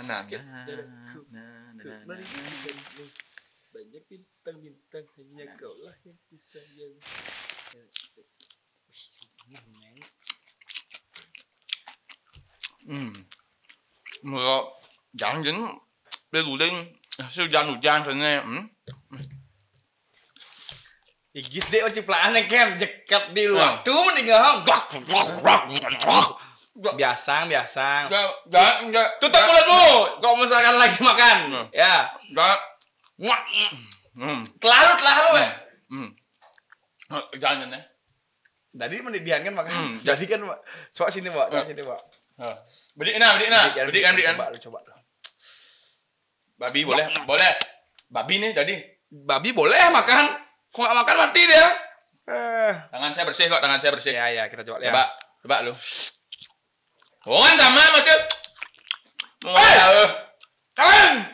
Mari kita banyak bintang-bintang, hanya kau lah yang kusayang. Mà dặn dính đi gù đinh siêu dàn rồi nè. Igis deh ciplakan kan dekat di luar. Tuh mending ngehong. Biasa. Tutup mulut lu. Kalau misalkan lagi makan. Ya. Telah lu. Jangan nih. Tadi mendidihan kan makan. Jadi kan coba sini, Pak. Beri kan. Coba. Babi boleh. Babi nih tadi. Babi boleh makan. Kok nggak makan mati dia. Tangan saya bersih kok, Ya, kita coba. Coba lu. Oh kan sama maksud. Kalian.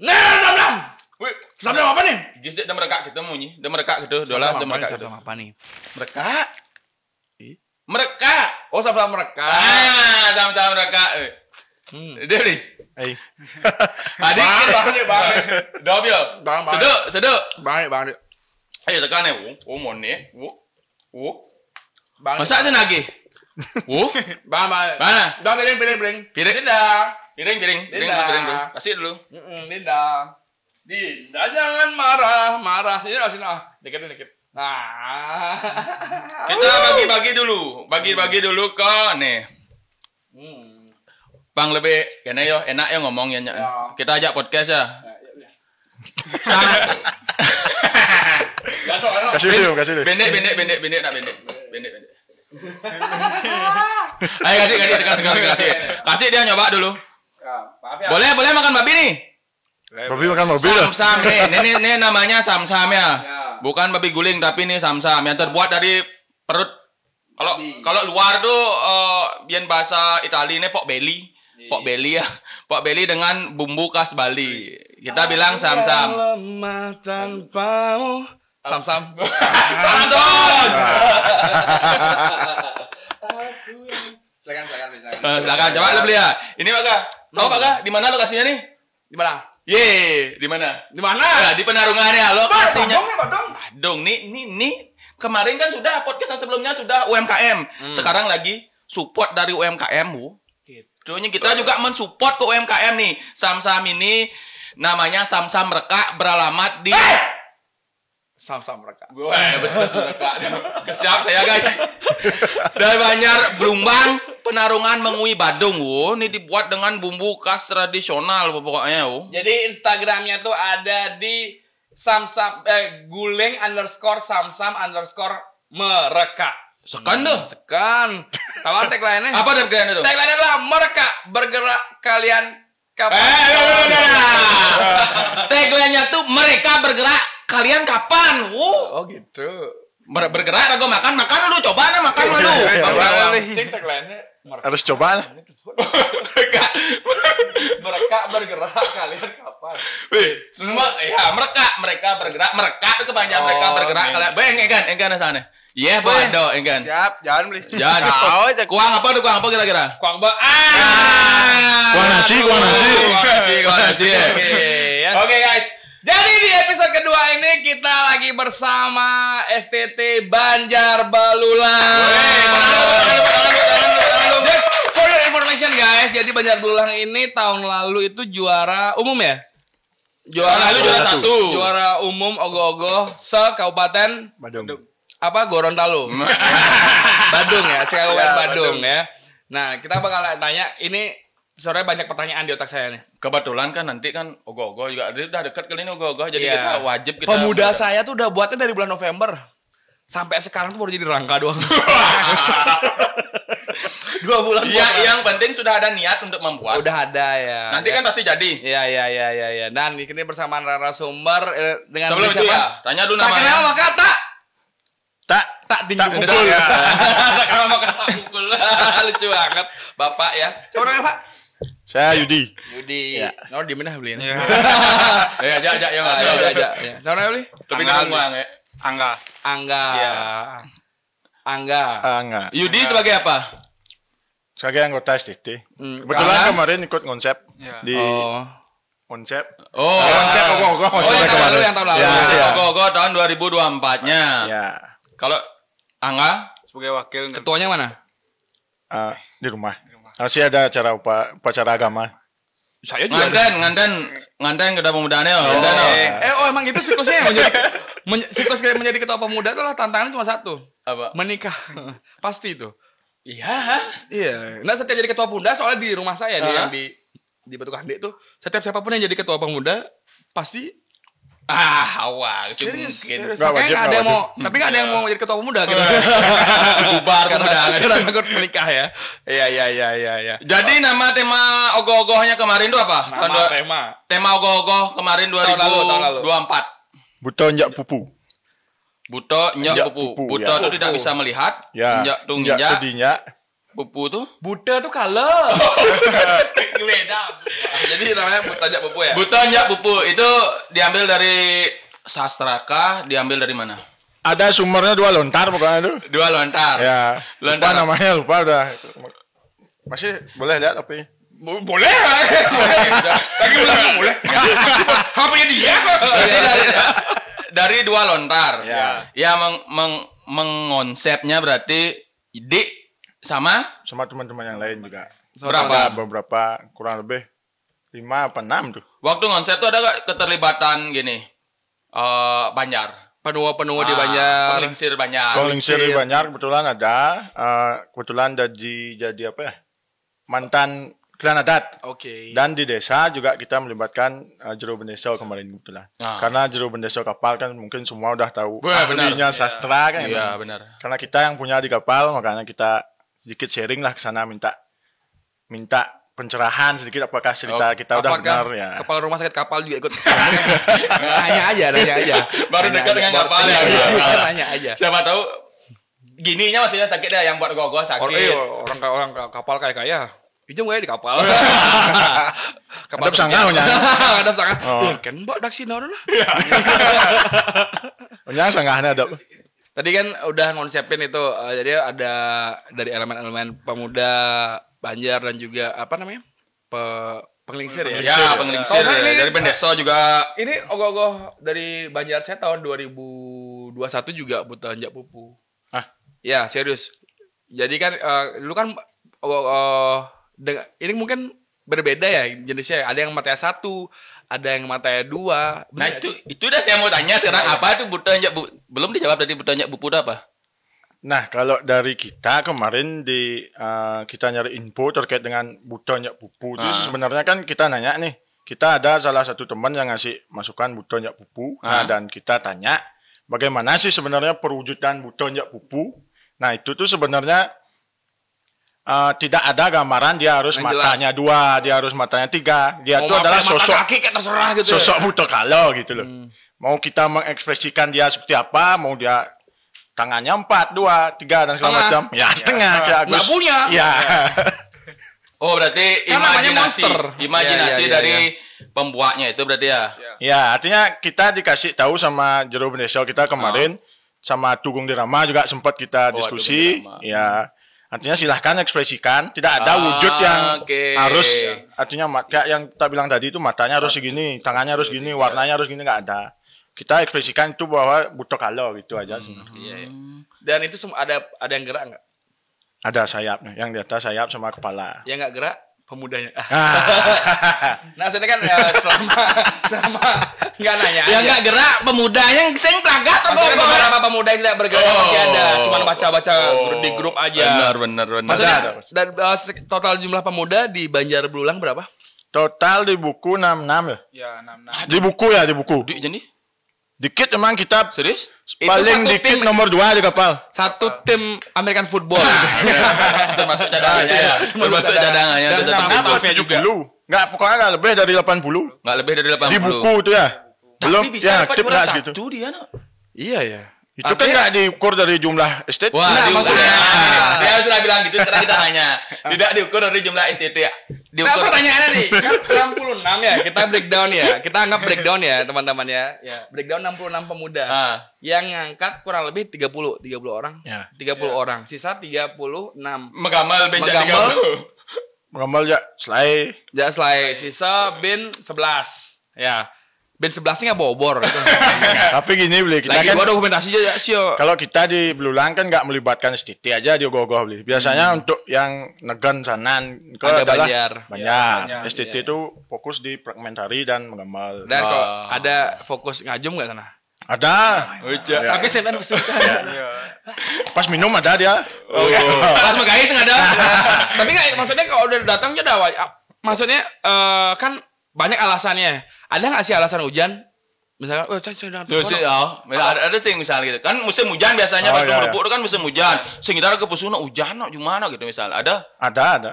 Nam. Wih, Nam apa nih? Gisik udah merekak gitu munyi. Udah merekak gitu, dolar udah merekak gitu. Apa nih? Merekak. Merekak. Oh, sama merekak. Sama-sama merekak. Dia nih. Adik bang. Dobio. Seduk. Bang. Ayo tekan nih. Mon nih. Bang. Masa sih nagih? Bang. Mana? Bang, piring. Piring. Kasih dulu. Dinda jangan marah. Sini. Dikit. Nah. Kita bagi-bagi dulu kok nih. Bang lebih kene yo enak yo ngomongnya. Ya. Kita ajak podcast ya. Kasih dulu. Pendek. Ayo kasih. Kasih dia nyoba dulu. Boleh makan babi nih. Babi makan mobil. Samsam nih. Ini namanya samsam ya. Bukan babi guling tapi ini samsam yang terbuat dari perut. Kalau luar tuh biar bahasa Italia ini pork belly ya. Pork belly dengan bumbu khas Bali. Kita bilang samsam. Lemah tanpamu. Samson. Silakan coba lu beli ya. Ini Pak. Tahu Pak? Di mana lokasinya nih? Di mana? Di mana? Ya, di Penarungan ya lokasinya. Badung. Nih. Kemarin kan sudah podcast sebelumnya sudah UMKM. Sekarang lagi support dari UMKM, Bu. Gitu. Kita juga mensupport ke UMKM nih. Samsam ini namanya Samsam Merekak beralamat di Samsam Merekak. Gue bes Merekak. Siap saya guys. Dari Banjar Blumbang, Penarungan Mengui Badung, Bu. Ini dibuat dengan bumbu khas tradisional pokoknya, Bu. Jadi Instagramnya tuh ada di guling _samsam _merekak. Sekan. Tahu tagline-nya? Apa tagline itu? Tagline adalah merekak bergerak kalian kapan? Tagline-nya tuh mereka bergerak kalian kapan? Oh gitu. Bergerak rago makan dulu coba makan dulu. Sing tagline-nya harus coba. Mereka bergerak kalian kapan? Mereka bergerak. Mereka itu kepanjangan mereka bergerak kalian. Bang, enggan sana. Iya, Bando, enggan. Siap, jangan beli. Jangan. Kuang apa kira-kira? Kuang nasi. Oke, guys. Jadi di episode kedua ini kita lagi bersama STT Banjar Belulang. Just for your information guys, jadi Banjar Belulang ini tahun lalu itu juara umum ya? Juara 1. Juara umum ogoh-ogoh se-Kabupaten Badung. Apa? Gorontalo. Badung ya, se-Kabupaten Badung ya. Nah, kita bakal tanya ini sore banyak pertanyaan di otak saya nih. Kebetulan kan nanti kan ogoh-ogoh juga udah dekat kali ini ogoh-ogoh jadi kita wajib kita. Pemuda saya tuh udah buatnya dari bulan November. Sampai sekarang tuh baru jadi rangka doang. 2 bulan. Iya, yang penting sudah ada niat untuk membuat. Udah ada ya. Nanti kan pasti jadi. Iya. Dan ini bersama narasumber dengan sebelum itu ya, tanya dulu namanya. Tak kenal maka tak pukul. Tak kenal maka tak pukul. Lucu banget. Bapak ya. Siapa Pak? Saya Yudi. Ya. Oh, di mana beliin? Ya, ajak ya. Siapa beli? Tapi dengan uang ya. Angga. Yudi sebagai apa? sebagai anggota STT. Kebetulan Karena- kemarin ikut konsep Ya. di Oh. konsep. Oh, Konsep ogoh-ogoh Oh, konsepnya yang tahun lalu, kemarin. yang tahun lalu. Ya, ya. Ogoh-ogoh tahun 2024-nya. Ya. Kalau Angga Sebagai wakil Ketuanya mana? Di rumah. Masih ada acara upacara agama. Saya juga. nganten ketua pemudaannya. Nganten, oh. Emang itu siklusnya yang siklus kayak menjadi ketua pemuda itu lah tantangannya cuma satu. Apa? Menikah. Pasti itu. Iya. Iya. Nah, setiap jadi ketua pemuda soalnya di rumah saya nih yang di Batu Kande tuh setiap siapapun yang jadi ketua pemuda pasti Wah, itu serius. mungkin. Nggak Makanya wajib, nggak ada nggak yang mau, wajib. tapi nggak ada yang mau jadi ketua pemuda gitu. Bubar karena pemuda. karena takut menikah ya. Iya. Jadi nama tema ogoh-ogohnya kemarin itu apa? Tema ogoh-ogoh kemarin Tahun lalu. 2024. Buto njak pupu. Buto, nyak, Nyak, pupu. pupu, Buto ya. itu tidak bisa melihat. Ya. Nyak tuh Njak nginjak. tadinya. Pupu tuh. Buddha tuh kalau. Beda. Jadi namanya Buddha Jak Pupu ya. Buto, nyak, pupu. Itu diambil dari sastra kah? Diambil dari mana? Ada sumbernya 2 lontar pokoknya itu. 2 lontar. Ya. Lupa Lontar. namanya, lupa udah. Masih boleh lihat tapi. Boleh. Lagi bilang boleh. HP-nya dia. Jadi dari 2 lontar. Ya. Ya mengonsepnya berarti ide sama Sama teman-teman yang lain juga. berapa? Ada beberapa kurang lebih 5 apa 6 tuh. Waktu konsep tuh ada gak keterlibatan gini? Banjar. Penunggu di Banjar. Penglingsir Banjar. Penglingsir di Banjar kebetulan ada. Kebetulan jadi apa ya? Mantan klan adat. Oke. Dan di desa juga kita melibatkan jero bendesa kemarin kebetulan. Karena jero bendesa kapal kan mungkin semua udah tahu Wah, benar. ahlinya sastra kan. Iya, benar. Karena kita yang punya di kapal makanya kita sedikit sharing lah ke sana minta pencerahan sedikit apakah cerita kita udah benar ya. Kepala rumah sakit kapal juga ikut. nanya aja. Baru Nanya dekat aja. dengan kapal ya. Nanya aja. Siapa tahu gininya maksudnya sakit dah yang buat gogo sakit. Orang kapal kaya. Pinjam gue di kapal. Ada pesangahnya. Ada pesangah. Oh. Kan mbak dak sini lah. Punya sanggahnya ada. Tadi kan udah ngonsepin itu, jadi ada dari elemen-elemen pemuda Banjar dan juga apa namanya penglingsir ya. Ya, penglingsir. Kalau saya ini- Dari pendeso juga. Ini ogoh-ogoh dari Banjar saya tahun 2021 juga Buta Njak Pupu. Ah. Ya serius. Jadi kan dulu kan ini mungkin berbeda ya jenisnya. Ada yang matanya 1, ada yang matanya 2. Nah itu udah saya mau tanya sekarang apa tuh buta nyak belum dijawab tadi buta nyak pupu itu apa? Nah, kalau dari kita kemarin kita nyari info terkait dengan buto nyak pupu itu sebenarnya kan kita nanya nih. Kita ada salah satu teman yang ngasih masukan buto nyak pupu. Nah, dan kita tanya bagaimana sih sebenarnya perwujudan buto nyak pupu. Nah, itu tuh sebenarnya tidak ada gambaran dia harus Yang matanya 2, dia harus matanya 3. Dia itu adalah sosok kaki kayak terserah gitu. sosok buto kalo gitu loh. Mau kita mengekspresikan dia seperti apa, mau dia tangannya 4, 2, 3 dan segala Setengah. macam. Ya, setengah kayak Agus. Nggak punya. Iya. Oh berarti Kan namanya imajinasi monster. imajinasi Ya. dari pembuatnya itu berarti ya. Ya, artinya kita dikasih tahu sama jero bendesa kita kemarin sama Tugong Dirama juga sempat kita diskusi. Tugong Dirama. Ya. Artinya silahkan ekspresikan, tidak ada wujud yang oke. harus artinya kayak yang kita bilang tadi itu matanya harus segini, tangannya harus gini, warnanya harus gini, nggak ada. Kita ekspresikan itu bahwa buto kalo gitu aja sebenarnya. Iya. Dan itu ada yang gerak nggak? Ada sayapnya, yang di atas sayap sama kepala. Yang nggak gerak pemudanya. Ah. Nah, saya kan selama nggak nanya. Yang aja. nggak gerak pemudanya yang sing pelagat atau Maksudnya apa? beberapa pemuda yang tidak bergerak masih ada, cuma baca-baca di grup aja. Benar. Maksudnya Ada. dan total jumlah pemuda di Banjar Belulang berapa? Total di buku 66 ya. Ya, 66. Di buku ya, di buku. Jadi Dikit emang kita serius? paling satu dikit tim. nomor 2 di kapal. Satu tim American football. Termasuk cadangannya ya. Termasuk cadangannya. Dan Tetap sama itu. staffnya juga. Enggak, pokoknya enggak lebih dari 80. Nggak lebih dari 80. Di buku itu ya. Belum Tapi bisa ya, dapat tip juara enggak segitu. 1 dia no. Iya ya. Itu kan Artinya- nggak diukur dari jumlah STT. Wah, Nah, diukur maksudnya- ya. Dia sudah bilang gitu, sekarang kita tanya. Tidak diukur dari jumlah STT ya. Nah, Diukur. pertanyaannya nih, kan 66 ya, kita breakdown ya. Kita anggap breakdown ya, teman-teman ya. Breakdown 66 pemuda. Ah. Yang ngangkat kurang lebih 30 orang. Ya. 30 orang. Sisa 36. Megamal benjak Megamal. 30. Ngomel ya, selai. Selai. Sisa bin 11. Ya. Bin 11 nggak bobor. Gitu. Tapi gini beli, kita Lagi kan gua dokumentasi aja sio. kalau kita di Belulang kan nggak melibatkan STT aja di ogoh-ogoh beli. Biasanya untuk yang negan sanan itu Ada adalah Banjar. banyak. STT itu fokus di fragmentari dan mengamal. Dan kalau ada fokus ngajum nggak sana? Ada. Uja. Tapi semen kesukaan. Pas minum ada dia. Pas megais nggak ada. Tapi nggak, maksudnya kalau udah datang aja dah. Maksudnya kan banyak alasannya. Ada nggak sih alasan hujan? Misalkan, saya sedang Tuh sih, ada sih misalnya gitu. Kan musim hujan biasanya Oh, pas iya, ngerupuk itu kan musim hujan. Sing kita ke pusuna hujan gimana gitu misalnya. Ada. Ada.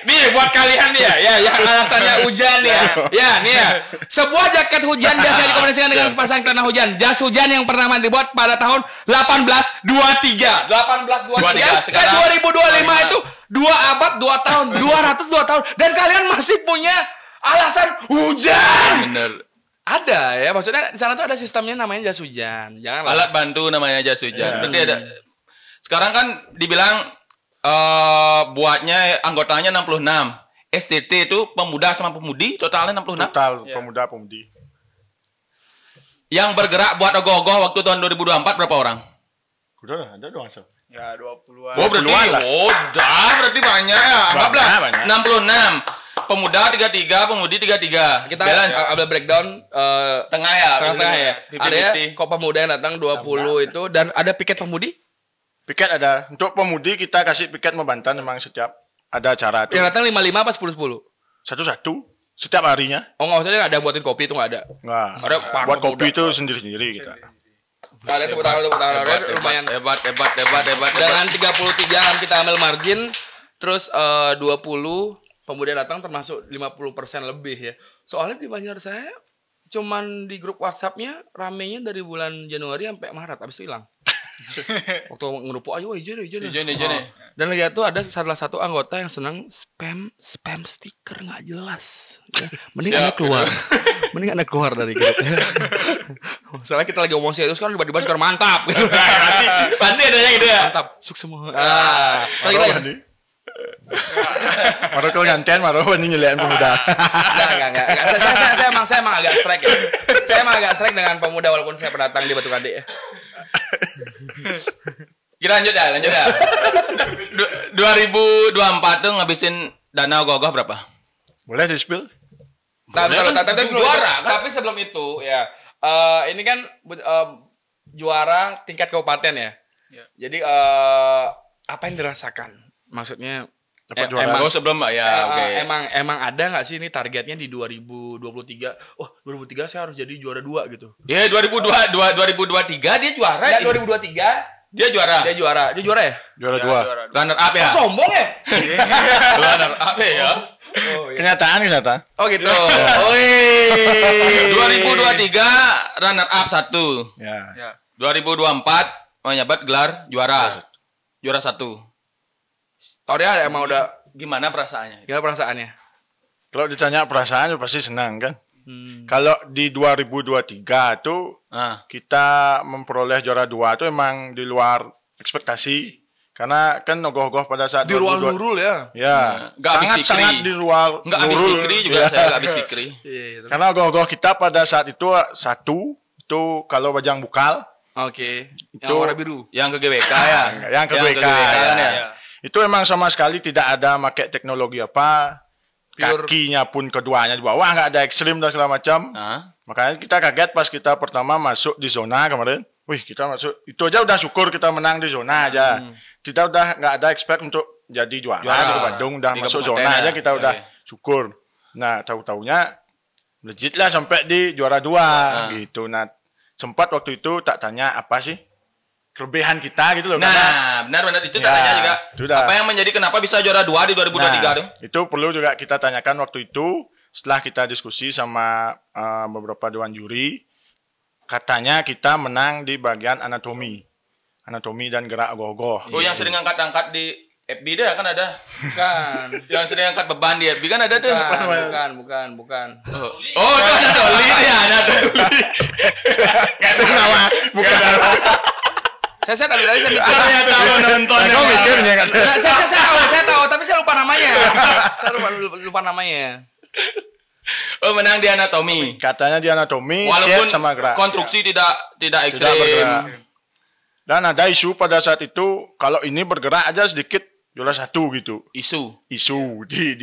Nih buat kalian nih ya, yang alasannya hujan nih ya. Ya, nih ya. Sebuah jaket hujan biasa dikombinasikan dengan sepasang celana hujan. Jas hujan yang pertama dibuat pada tahun 1823. 1823. Sekarang 2025 itu 2 abad 2 tahun, 202 tahun. Dan kalian masih punya alasan hujan. Bener. Ada ya, maksudnya di sana tuh ada sistemnya namanya jas hujan. Jangan Alat bantu namanya jas hujan. Iya. Berarti ada. Sekarang kan dibilang buatnya anggotanya 66. STT itu pemuda sama pemudi totalnya 66. Total pemuda-pemudi. Yang bergerak buat ogoh-ogoh waktu tahun 2024 berapa orang? Udah ada dong asal. Ya 20-an. Oh berarti lah. berarti banyak ya. Anggaplah Banyak. 66. Pemuda 33, pemudi 33. kita Jalan. ambil breakdown Tengah ya. tengah-tengah ya. Ada ya 50-50. kok pemuda yang datang 20 itu dan ada piket pemudi Piket ada. Untuk pemudi kita kasih piket membantan memang setiap ada acara itu. yang datang 55 apa 10-10. Satu-satu setiap harinya. Oh nggak usah nggak ada buatin kopi itu nggak ada. Nggak. Ada Buat pemuda. kopi itu sendiri-sendiri kita. Ada tepuk tangan lumayan. Hebat. Dengan 33 kan kita ambil margin, terus 20 pemuda datang termasuk 50% lebih ya. Soalnya di Banjar saya cuman di grup WhatsApp-nya ramenya dari bulan Januari sampai Maret habis itu hilang. Waktu ngerupuk ayo izin. Izin. Dan lihat tuh ada salah satu anggota yang senang spam stiker nggak jelas. Ya, mending anda keluar. Mending anda keluar dari grup. Soalnya kita lagi ngomong serius kan tiba-tiba skor mantap. Gitu. Pasti adanya gitu ya. Mantap, sukses semua. Soalnya kita Maroh nih. Maroh kalau nganten, Maroh ini nyelian pemuda. enggak. Saya emang agak strike ya. Saya emang agak strike dengan pemuda walaupun saya pendatang di Batu Kade ya. Kita lanjut ya. 2024 tuh ngabisin dana ogoh-ogoh berapa? Boleh di-spill? Tapi juara, kan? Tapi sebelum itu ya, ini kan juara tingkat kabupaten ya. Jadi apa yang dirasakan? Maksudnya Dapat juara. Oh sebelum ya, oke. emang ada nggak sih ini targetnya di 2023? Oh 2003 saya harus jadi juara 2 gitu. Ya 2023 dia juara. Ya 2023 Dia juara. dia juara ya? Juara dua. Runner up ya. Sombong ya? Runner up ya. Oh, Kenyataan. Oh gitu. Oi. 2023 runner up 1. Ya. 2024 menjabat gelar juara. Juara 1. Tahu dia emang udah Gimana perasaannya? gimana perasaannya? Kalau ditanya perasaan pasti senang kan. Hmm. Kalau di 2023 itu Ah. kita memperoleh juara 2 itu emang di luar ekspektasi. Karena kan ogoh-ogoh pada saat Di ruang 2022 Nurul ya. Ya, Nggak habis fikri. sangat di luar Enggak habis Nurul. fikri juga Ya. saya enggak habis fikri. Iya. Karena ogoh-ogoh kita pada saat itu satu itu kalau Bajang Bukal Oke. Yang Itu- warna biru. Yang ke GWK ya. yang ke GWK, kan ya. ya. Itu emang sama sekali tidak ada pakai teknologi apa. Pure. Kakinya pun keduanya di bawah, nggak ada ekstrim dan segala macam. Nah, Makanya kita kaget pas kita pertama masuk di zona kemarin. Wih, kita masuk. Itu aja udah syukur kita menang di zona aja. Kita udah nggak ada expect untuk jadi juara, Juara. di Bandung. Udah Di masuk kabupaten zona ya. aja kita udah Oke. syukur. Nah, tahu-taunya legit lah sampai di juara 2 gitu. Nah, sempat waktu itu tak tanya apa sih kelebihan kita gitu loh. Karena nah benar itu Ya, tanya juga. itu dah. Apa yang menjadi kenapa bisa juara 2 di 2023 tuh? itu perlu juga kita tanyakan waktu itu setelah kita diskusi sama beberapa dewan juri. katanya kita menang di bagian anatomi dan gerak ogoh-ogoh. Oh, yang sering angkat-angkat di FB dah kan ada. Bukan. Yang sering angkat beban di FB kan ada tuh. Bukan. Oh, itu ada Doli dia, ada Doli. Enggak tahu nama, bukan. Saya tadi saya mikir. Saya tahu nonton. Kau mikirnya kan. Saya tahu, tapi saya lupa namanya. Saya lupa namanya. Oh, menang di anatomi. Katanya di anatomi, Walaupun chat sama gerak. konstruksi tidak Tidak ekstrim. bergerak. Dan ada isu pada saat itu kalau ini bergerak aja sedikit juara 1 gitu. Isu. Isu di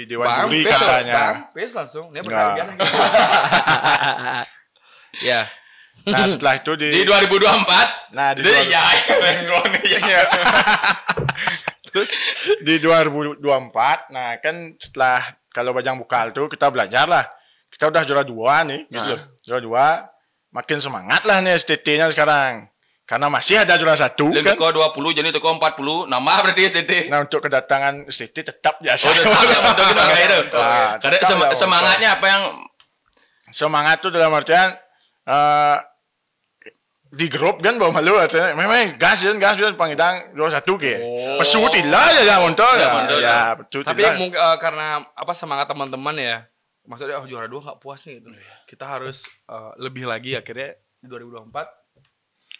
Dewan Juri katanya. Pes langsung. Dia Enggak. berkali-kali. Ya. Nah, setelah itu Di 2024. Nah, di Terus di 2024, nah kan setelah kalau Bajang Bukal tuh kita belajar lah. Kita udah juara 2 nih, gitu loh. Juara 2, makin semangat lah nih STT-nya sekarang. Karena masih ada juara 1 Lalu kan. teko 20 jadi teko 40 nambah berarti STT. Nah, untuk kedatangan STT tetap biasa. Oh, tetap ya betul gitu kayak itu. Nah, Karena tetap lah, semangatnya apa yang semangat tuh dalam artian di grup kan bawa malu artinya memang gas pangidang juara 1 ke. Pesu tila ya untuk ya pesu Tapi tila. mungkin karena apa semangat teman-teman ya. Maksudnya juara 2 enggak puas nih gitu. Kita harus lebih lagi akhirnya di 2024.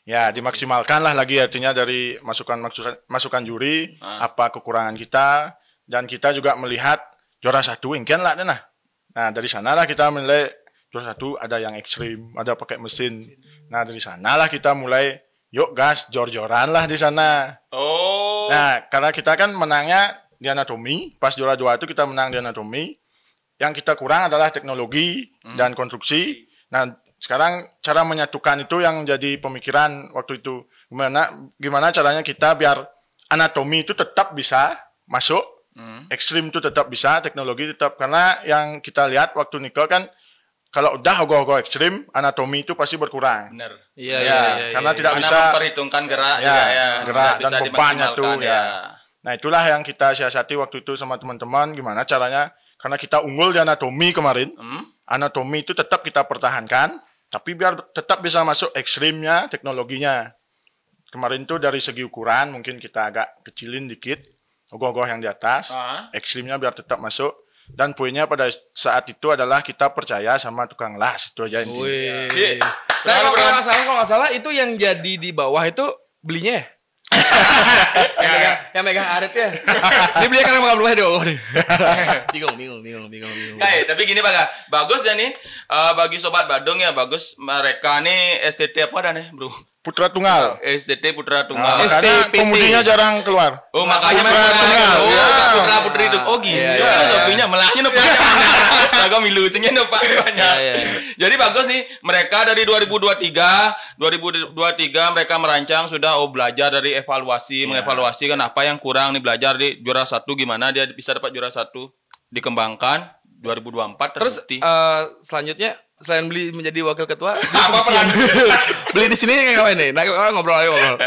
Ya, dimaksimalkan lah lagi artinya dari masukan juri, apa kekurangan kita, dan kita juga melihat juara 1 ingin lah nah. Nah, dari sanalah kita menilai juara 1 ada yang ekstrim, ada pakai mesin. Nah, dari sanalah kita mulai yuk gas jor-joran lah di sana. Oh. Nah, karena kita kan menangnya di anatomi, pas juara 2 itu kita menang di anatomi. Yang kita kurang adalah teknologi dan konstruksi. Nah, sekarang cara menyatukan itu yang jadi pemikiran waktu itu. Gimana caranya kita biar anatomi itu tetap bisa masuk, ekstrim itu tetap bisa, teknologi tetap. Karena yang kita lihat waktu nikah kan, kalau udah ogoh-ogoh ekstrim, anatomi itu pasti berkurang. Benar. Iya. Karena tidak Karena bisa memperhitungkan gerak ya, juga ya. gerak Bisa dan bebannya tuh dimaksimalkan, ya. Nah, itulah yang kita siasati waktu itu sama teman-teman. Gimana caranya? Karena kita unggul di anatomi kemarin. Anatomi itu tetap kita pertahankan. Tapi biar tetap bisa masuk ekstrimnya, teknologinya. Kemarin tuh dari segi ukuran mungkin kita agak kecilin dikit. Ogoh-ogoh yang di atas. Ekstrimnya biar tetap masuk. Dan poinnya pada saat itu adalah kita percaya sama tukang las. Itu aja intinya. Nah, kalau nggak salah itu yang jadi di bawah itu belinya ya? yang megang arit ya. Dia beli karena makan buah dong. Bingung. Hey, tapi gini Pak, bagus ya nih bagi sobat Badung ya, bagus mereka nih STT apa dah nih, Bro? Putra tunggal. STT Putra Nah, Tunggal. karena pemudinya jarang keluar. Oh, makanya Putra Tunggal. Oh, Ya. Putra Putri itu. Oh, gitu. Iya. Topinya melahnya nopak. Agak milusinya nopak banyak. Iya. Jadi bagus nih, mereka dari 2023 mereka merancang sudah belajar dari evaluasi, mengevaluasi kan apa yang kurang nih, belajar di juara 1 gimana dia bisa dapat juara 1. Dikembangkan 2024 Terus terbukti. selanjutnya selain beli menjadi wakil ketua, Apa peran? beli di sini ngapain nih? Nah, ngobrol.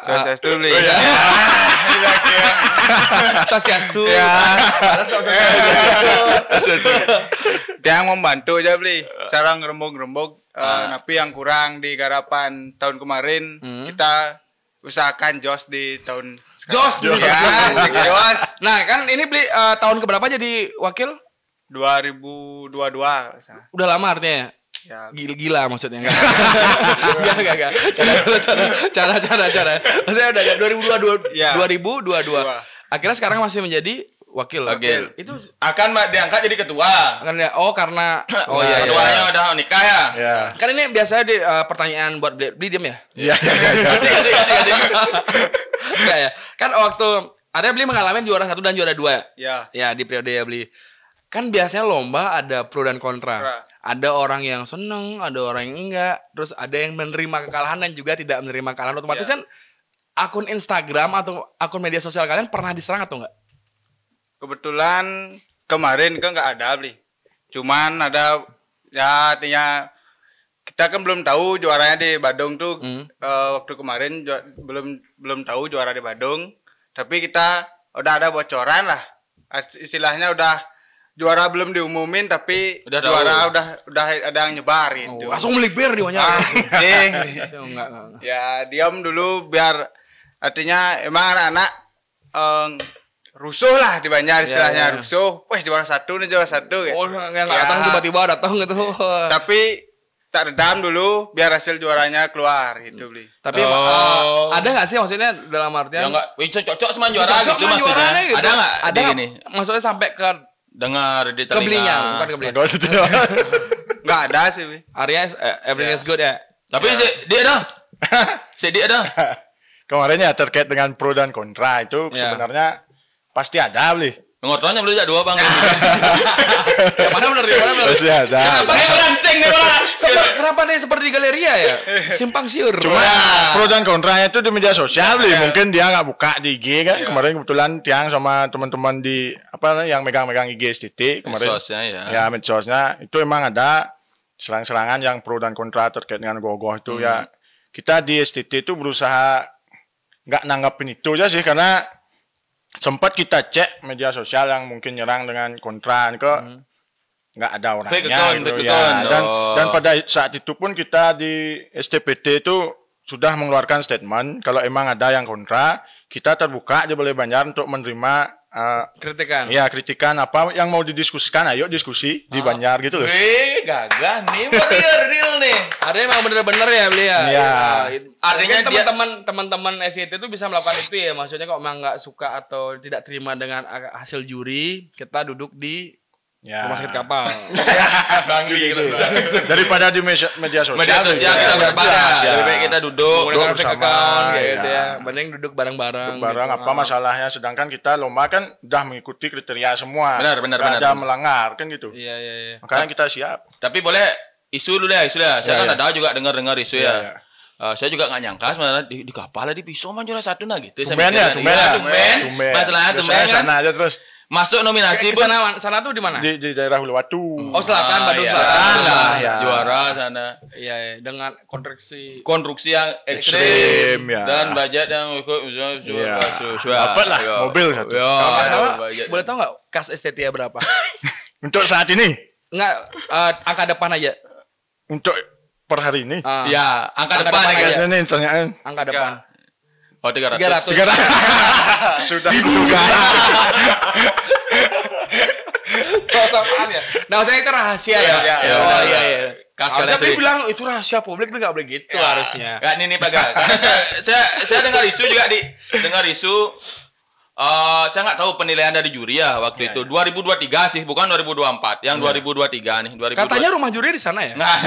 Sosiastu beli. Sosiastu. Dia membantu aja beli. Secara ngerembug-rembug tapi yang kurang di garapan tahun kemarin kita usahakan Jos di tahun Jos. sekarang. Ya, Jos. Nah, kan ini beli tahun keberapa jadi wakil? 2022 misalnya. Udah lama artinya. Ya. Gila maksudnya enggak. Enggak. Cara. Maksudnya udah 2022. Ya. 2022. Akhirnya sekarang masih menjadi wakil. Itu Akan diangkat jadi ketua. kan ya karena Ketuanya udah nikah ya. Ya. Kan ini biasanya di pertanyaan buat beli diam ya? Iya. Enggak ya. Kan waktu ada beli mengalami juara 1 dan juara 2. Ya. Ya, di periode ya beli. Kan biasanya lomba ada pro dan kontra. Ada orang yang seneng, ada orang yang enggak. Terus ada yang menerima kekalahan dan juga tidak menerima kekalahan. Otomatis kan akun Instagram atau akun media sosial kalian pernah diserang atau enggak? Kebetulan kemarin kan nggak ada beli. Cuman ada ya artinya kita kan belum tahu juaranya di Badung tuh. Waktu kemarin belum tahu juara di Badung. Tapi kita udah ada bocoran lah. Istilahnya udah juara belum diumumin tapi Udah tahu. juara udah ada yang nyebar gitu. Langsung melipir di banyak. Sih. Enggak. Ya diam dulu biar artinya emang anak-anak rusuh lah di Banjar istilahnya rusuh. Wah juara satu gitu. Oh, yang datang tiba-tiba datang gitu. Tapi tak redam dulu biar hasil juaranya keluar gitu beli. Tapi ada nggak sih maksudnya dalam Ya artian enggak, bisa cocok sama juara cocok gitu sama maksudnya. juaranya gitu. Ada enggak Ada di nggak? gini? Maksudnya sampai ke Dengar di telinga. kebelinya, bukan kebelinya. Nggak ada sih beli. Arya everything is good ya. Tapi dia dah. Dia dah. Kemarin ya terkait dengan pro dan kontra itu Ya. sebenarnya pasti ada beli. Ngortonya belum dua Bang. Yang mana benar yang mana benar? Pasti ada. Kenapa dia berancing nih Bang? Kenapa dia seperti galeria ya? Simpang siur. Cuma pro dan kontranya itu di media sosial beli. Mungkin dia nggak buka di IG kan. Kemarin kebetulan Tiang sama teman-teman di apa yang megang-megang IG STT kemarin. Medsosnya ya. Ya medsosnya itu emang ada serang-serangan yang pro dan kontra terkait dengan gogoh itu ya. Kita di STT itu berusaha nggak nanggapin itu aja sih karena sempat kita cek media sosial yang mungkin nyerang dengan kontra ke nggak ada orangnya Fake account, gitu fake ya. account. Dan pada saat itu pun kita di STPT itu sudah mengeluarkan statement kalau emang ada yang kontra kita terbuka aja boleh Banjar untuk menerima kritikan. ya kritikan apa yang mau didiskusikan ayo diskusi di Banjar gitu loh. Wih, gagah nih, real nih. Ada emang bener-bener ya beli ya. Iya. Artinya Artinya dia- teman-teman SCT itu bisa melakukan itu ya. Maksudnya kalau emang nggak suka atau tidak terima dengan hasil juri, kita duduk di Ya. rumah sakit kapal. Daripada di media sosial. Media sosial kita berbeda. Lebih baik kita duduk. Menggunakan fake bersama, account kayak ya. gitu ya. Mending duduk bareng-bareng. Barang gitu. apa masalahnya sedangkan kita lomba kan udah mengikuti kriteria semua. Benar. Nggak ada melanggar kan gitu. Iya. Makanya kita siap. Tapi boleh isu dulu deh. Saya Ya, kan ya. ada juga dengar isu ya. Ya. Saya juga nggak nyangka sebenarnya di kapal di pisau mah juara satu nah gitu. Saya Tumben ya, mikirnya. Tumben. Masalahnya tumben Biasanya kan. sana aja terus Masuk nominasi pun Sana tuh di mana? di daerah Uluwatu. Oh, selatan, Bandung iya. Selatan lah. Ya. Juara sana. Iya, dengan Konstruksi yang Ekstrim, ekstrim ya. dan budget yang Iya. Dapat lah, mobil satu. Kalau nggak salah, budget. boleh tahu nggak kas estetika berapa? Untuk saat ini, Nggak, angka depan aja. untuk per hari ini. Ya, angka Angka depan depan ya. aja. Ini tanyaan. Angka depan. Oh, 300. 300. Sudah diduga. Apaan ya? Nah, saya itu rahasia ya. Ya, Oh ya. iya. Kas Harusnya kalian dia bilang itu rahasia publik, dia nggak boleh gitu harusnya. Enggak ini Pak Ga. Karena saya dengar isu juga dengar isu saya nggak tahu penilaian dari juri ya waktu itu 2023 sih bukan 2024 yang 2023 nih 2023. Katanya rumah juri di sana ya? Nah,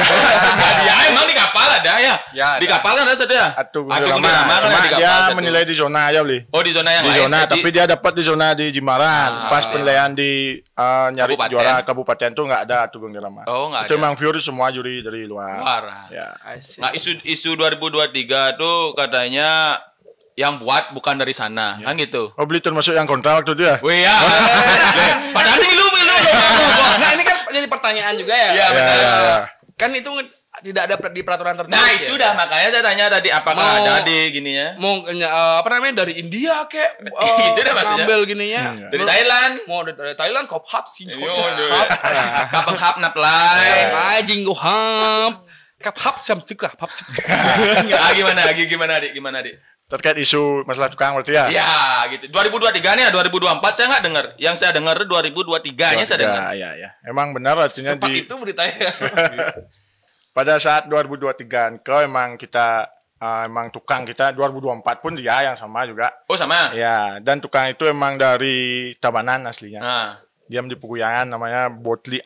ya emang di kapal ada ya. Ya, Di ada. kapal kan ada ya. Atuh Gunung Rama. Rama kan Cuma ada di dia kapal. satu. menilai di zona aja beli. Oh di zona yang Di lain. zona, Jadi- tapi dia dapat di zona di Jimbaran. Pas penilaian di nyari Kabupaten. juara kabupaten tuh nggak ada Gunung Rama. Oh, nggak Itu ada. emang pure semua juri dari luar. Parah. Ya. Nah, isu 2023 tuh katanya yang buat bukan dari sana, kan gitu. Oh beli termasuk yang kontra waktu itu ya? Wih ya. Padahal milu. Nah, ini kan jadi pertanyaan juga ya. Iya, benar. Ya. Kan itu tidak ada di peraturan tertulis. Nah, ya? itu dah makanya saya tanya tadi apakah Mau- ada di gininya? Mau apa namanya dari India kek Itu dah maksudnya. ngambil gininya. Dari Thailand. Mau dari Thailand kop hap sih. Kapal hap naplay. Jinggo hap. Kap hap sam suka hap. Gimana Dik? Gimana Dik? Terkait isu masalah tukang berarti ya? Ya, gitu. 2023 nih ya, 2024 saya nggak dengar. Yang saya dengar 2023-nya saya dengar. Ya. Emang benar artinya Cepat di itu beritanya. pada saat 2023 kau emang kita emang tukang kita 2024 pun dia yang sama juga. Oh, sama. Ya, dan tukang itu emang dari Tabanan aslinya. Nah. Diam di Puguyangan namanya Botli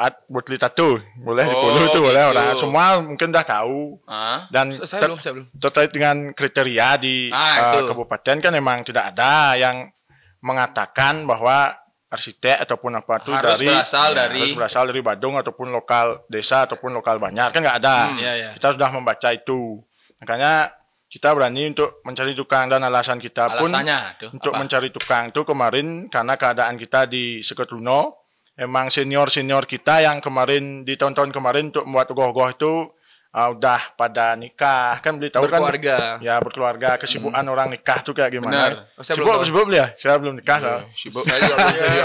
Tattoo. Boleh Oh, di-follow itu boleh gitu. orang. Semua mungkin udah tahu. Ah. Dan Saya belum. terkait dengan kriteria di itu. kabupaten kan memang tidak ada yang mengatakan bahwa arsitek ataupun apa itu Harus harus berasal dari Badung ataupun lokal desa ataupun lokal Banjar kan nggak ada. Iya. Kita sudah membaca itu. Makanya kita berani untuk mencari tukang dan alasan kita pun Alasannya tuh untuk apa? mencari tukang itu kemarin karena keadaan kita di Seketruno emang senior kita yang kemarin di tahun-tahun kemarin untuk membuat goh-goh itu udah pada nikah kan beli tahu Berkeluarga. kan ya berkeluarga kesibukan orang nikah tuh kayak Benar. gimana Oh, saya belum tahu. sibuk ya saya belum nikah soal. Sibuk. Saya juga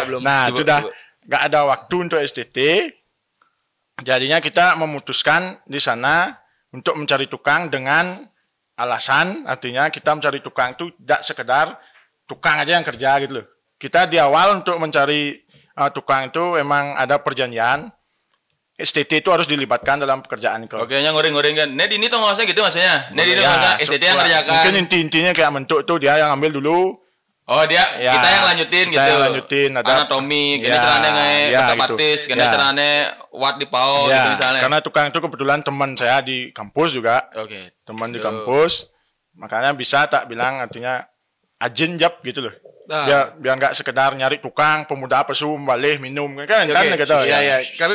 belum. Nah Sibuk, sudah sibuk. nggak ada waktu untuk STT. Jadinya kita memutuskan di sana untuk mencari tukang dengan alasan, artinya kita mencari tukang itu tidak sekedar tukang aja yang kerja gitu loh. Kita di awal untuk mencari tukang itu memang ada perjanjian. STT itu harus dilibatkan dalam pekerjaan itu. Oke, nya ngoring-ngoring kan. Ini tuh nggak usah gitu maksudnya. Ini maksudnya STT yang kerjakan. Mungkin intinya kayak bentuk tuh dia yang ambil dulu. Oh dia, kita yang lanjutin kita gitu. yang lanjutin, ada anatomi, gini caranya otomatis, gini caranya watt di PAO gitu misalnya. Karena tukang itu kebetulan teman saya di kampus juga. Oke. Teman di kampus, makanya bisa tak bilang artinya ajin jap gitu loh. Biar nggak sekedar nyari tukang pemuda pesu balik minum kan gitu. Iya. Tapi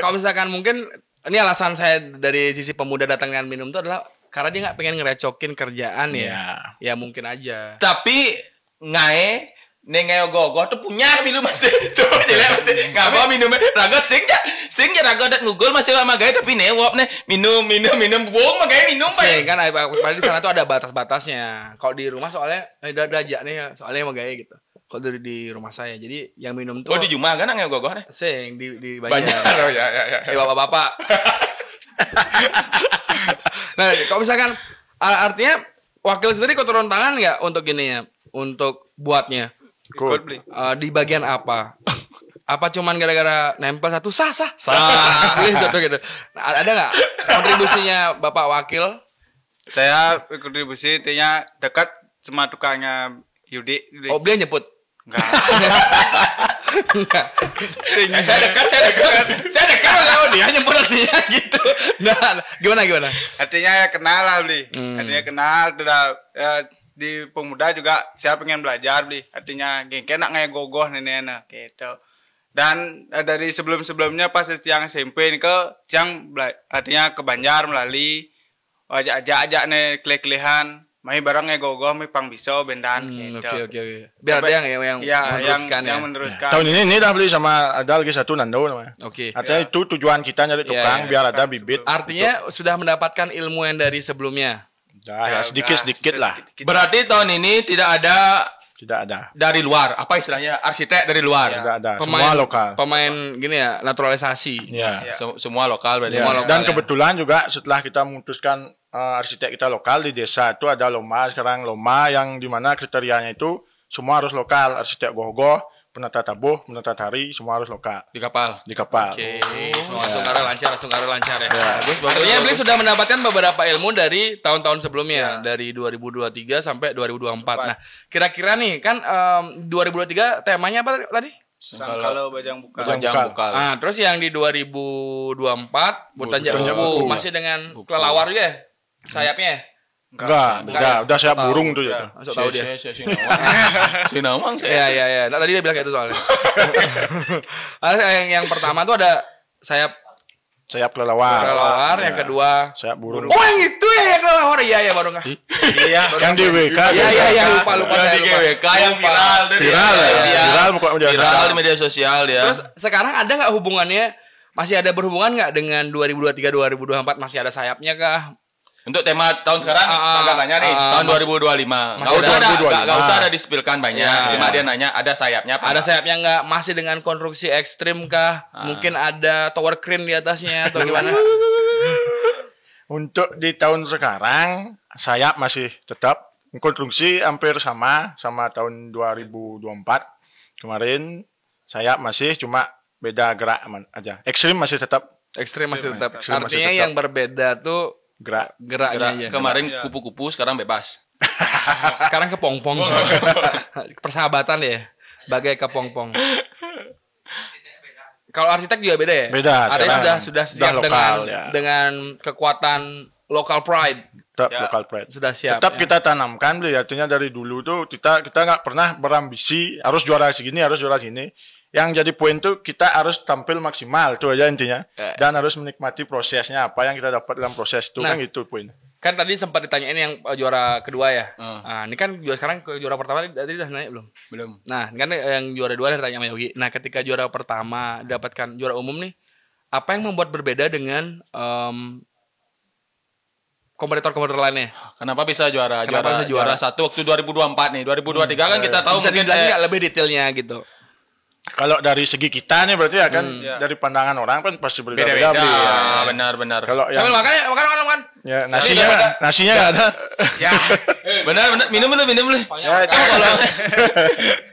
kalau misalkan mungkin ini alasan saya dari sisi pemuda datang dengan minum itu adalah karena dia nggak pengen ngerecokin kerjaan ya mungkin aja. Tapi ngae nengeo gogo tuh punya minum masih itu masih nggak mau minumnya raga sing ya raga dat ngugul masih sama gaya tapi newop nih minum buang mah gaya minum pak sing kan padahal di sana tuh ada batasnya. Kalau di rumah soalnya udah aja nih soalnya sama gaya gitu. Kalau di rumah saya jadi yang minum tuh di Jumah kan ngeo gogo nih sing di banyak oh ya di bapak-bapak. Nah kalau misalkan artinya wakil sendiri kau turun tangan nggak untuk gini ya untuk buatnya di bagian apa? Apa cuman gara-gara nempel satu sah gitu. Nah, ada nggak kontribusinya Bapak Wakil? Saya kontribusi intinya dekat sama tukangnya Yudi. Oh, dia nyebut? Enggak. Saya dekat sama dia nyebut artinya gitu. Nah, gimana? Artinya ya kenal lah beli. Artinya kenal sudah di pemuda juga saya pengen belajar beli. Artinya gengke nak ngayak gogoh nenek gitu. Dan dari sebelumnya pas yang SMP ini ke yang artinya ke Banjar melalui ajak nih kele-kelehan main barang ngayak gogoh main pang bisa bendan gitu. Oke. Biar ada yang meneruskan yang meneruskan. Tahun ini dah beli sama ada lagi satu Nando namanya. Oke. Artinya itu tujuan kita nyari tukang biar ada bibit. Artinya sudah mendapatkan ilmu yang dari sebelumnya. Ya, sedikit lah. Berarti tahun ini tidak ada dari luar. Apa istilahnya? Arsitek dari luar. Tidak ada. Semua lokal. Pemain gini ya, naturalisasi. Ya. Semua lokal berarti. Dan kebetulan juga setelah kita memutuskan arsitek kita lokal di desa itu ada lomba yang dimana kriterianya itu semua harus lokal. Arsitek gogoh, penata tabuh, penata tari, semua harus lokal. Di kapal. Oke. Langsung lancar ya. Artinya beliau sudah mendapatkan beberapa ilmu dari tahun-tahun sebelumnya, dari 2023 sampai 2024. Nah, kira-kira nih kan 2023 temanya apa tadi? Sangkalo Bajang Bukal. Nah, terus yang di 2024 Butan Jabu masih dengan kelelawar juga ya? Sayapnya? Enggak, udah siap burung tuh ya. Masuk tahu dia. Si Nawang saya. Iya. Nah, tadi dia bilang kayak itu soalnya. Yang pertama tuh ada sayap kelelawar. Yang kedua sayap burung. Oh, yang itu ya yang kelelawar. Iya, baru enggak. Iya, yang di WK. Iya, lupa di WK yang viral viral di media sosial ya. Terus sekarang ada enggak hubungannya? Masih ada berhubungan enggak dengan 2023 2024 masih ada sayapnya kah? Untuk tema tahun sekarang agak nanya nih tahun 2025. Enggak usah ada dispilkan banyak. Cuma dia nanya ada sayapnya apa? Ada sayapnya enggak? Masih dengan konstruksi ekstrim kah? Mungkin ada tower crane di atasnya atau gimana? Untuk di tahun sekarang sayap masih tetap konstruksi hampir sama tahun 2024. Kemarin sayap masih cuma beda gerak aja. Ekstrim masih tetap. Artinya yang berbeda tuh geraknya. Kemarin kupu-kupu sekarang bebas. Sekarang kepompong. Persahabatan ya. Bagai kepompong. Kalau arsitek juga beda ya? Beda. Artinya sudah siap lokal, dengan kekuatan local pride. Local pride. Sudah siap. Tetap kita tanamkan, artinya dari dulu tuh kita nggak pernah berambisi harus juara segini, harus juara sini. Yang jadi poin tuh kita harus tampil maksimal, itu aja intinya. Dan harus menikmati prosesnya, apa yang kita dapat dalam proses itu, kan gitu poin. Kan tadi sempat ditanyain yang juara kedua ya. Nah, ini kan sekarang ke juara pertama tadi udah nanya belum? Belum. Nah, ini kan yang juara dua ditanya sama Yogi. Nah, ketika juara pertama dapatkan juara umum nih, apa yang membuat berbeda dengan kompetitor lainnya? Kenapa bisa juara juara satu waktu 2024 nih? 2023 kan kita tahu bisa dijelasin nggak lebih detailnya gitu. Kalau dari segi kita nih berarti ya kan dari pandangan orang kan pasti berbeda-beda. Beda-beda. Benar-benar. Kalau yang Sambil makan ya, makan. ya nasinya nggak ada. Ya. Benar. Minum dulu. Ya itu kalau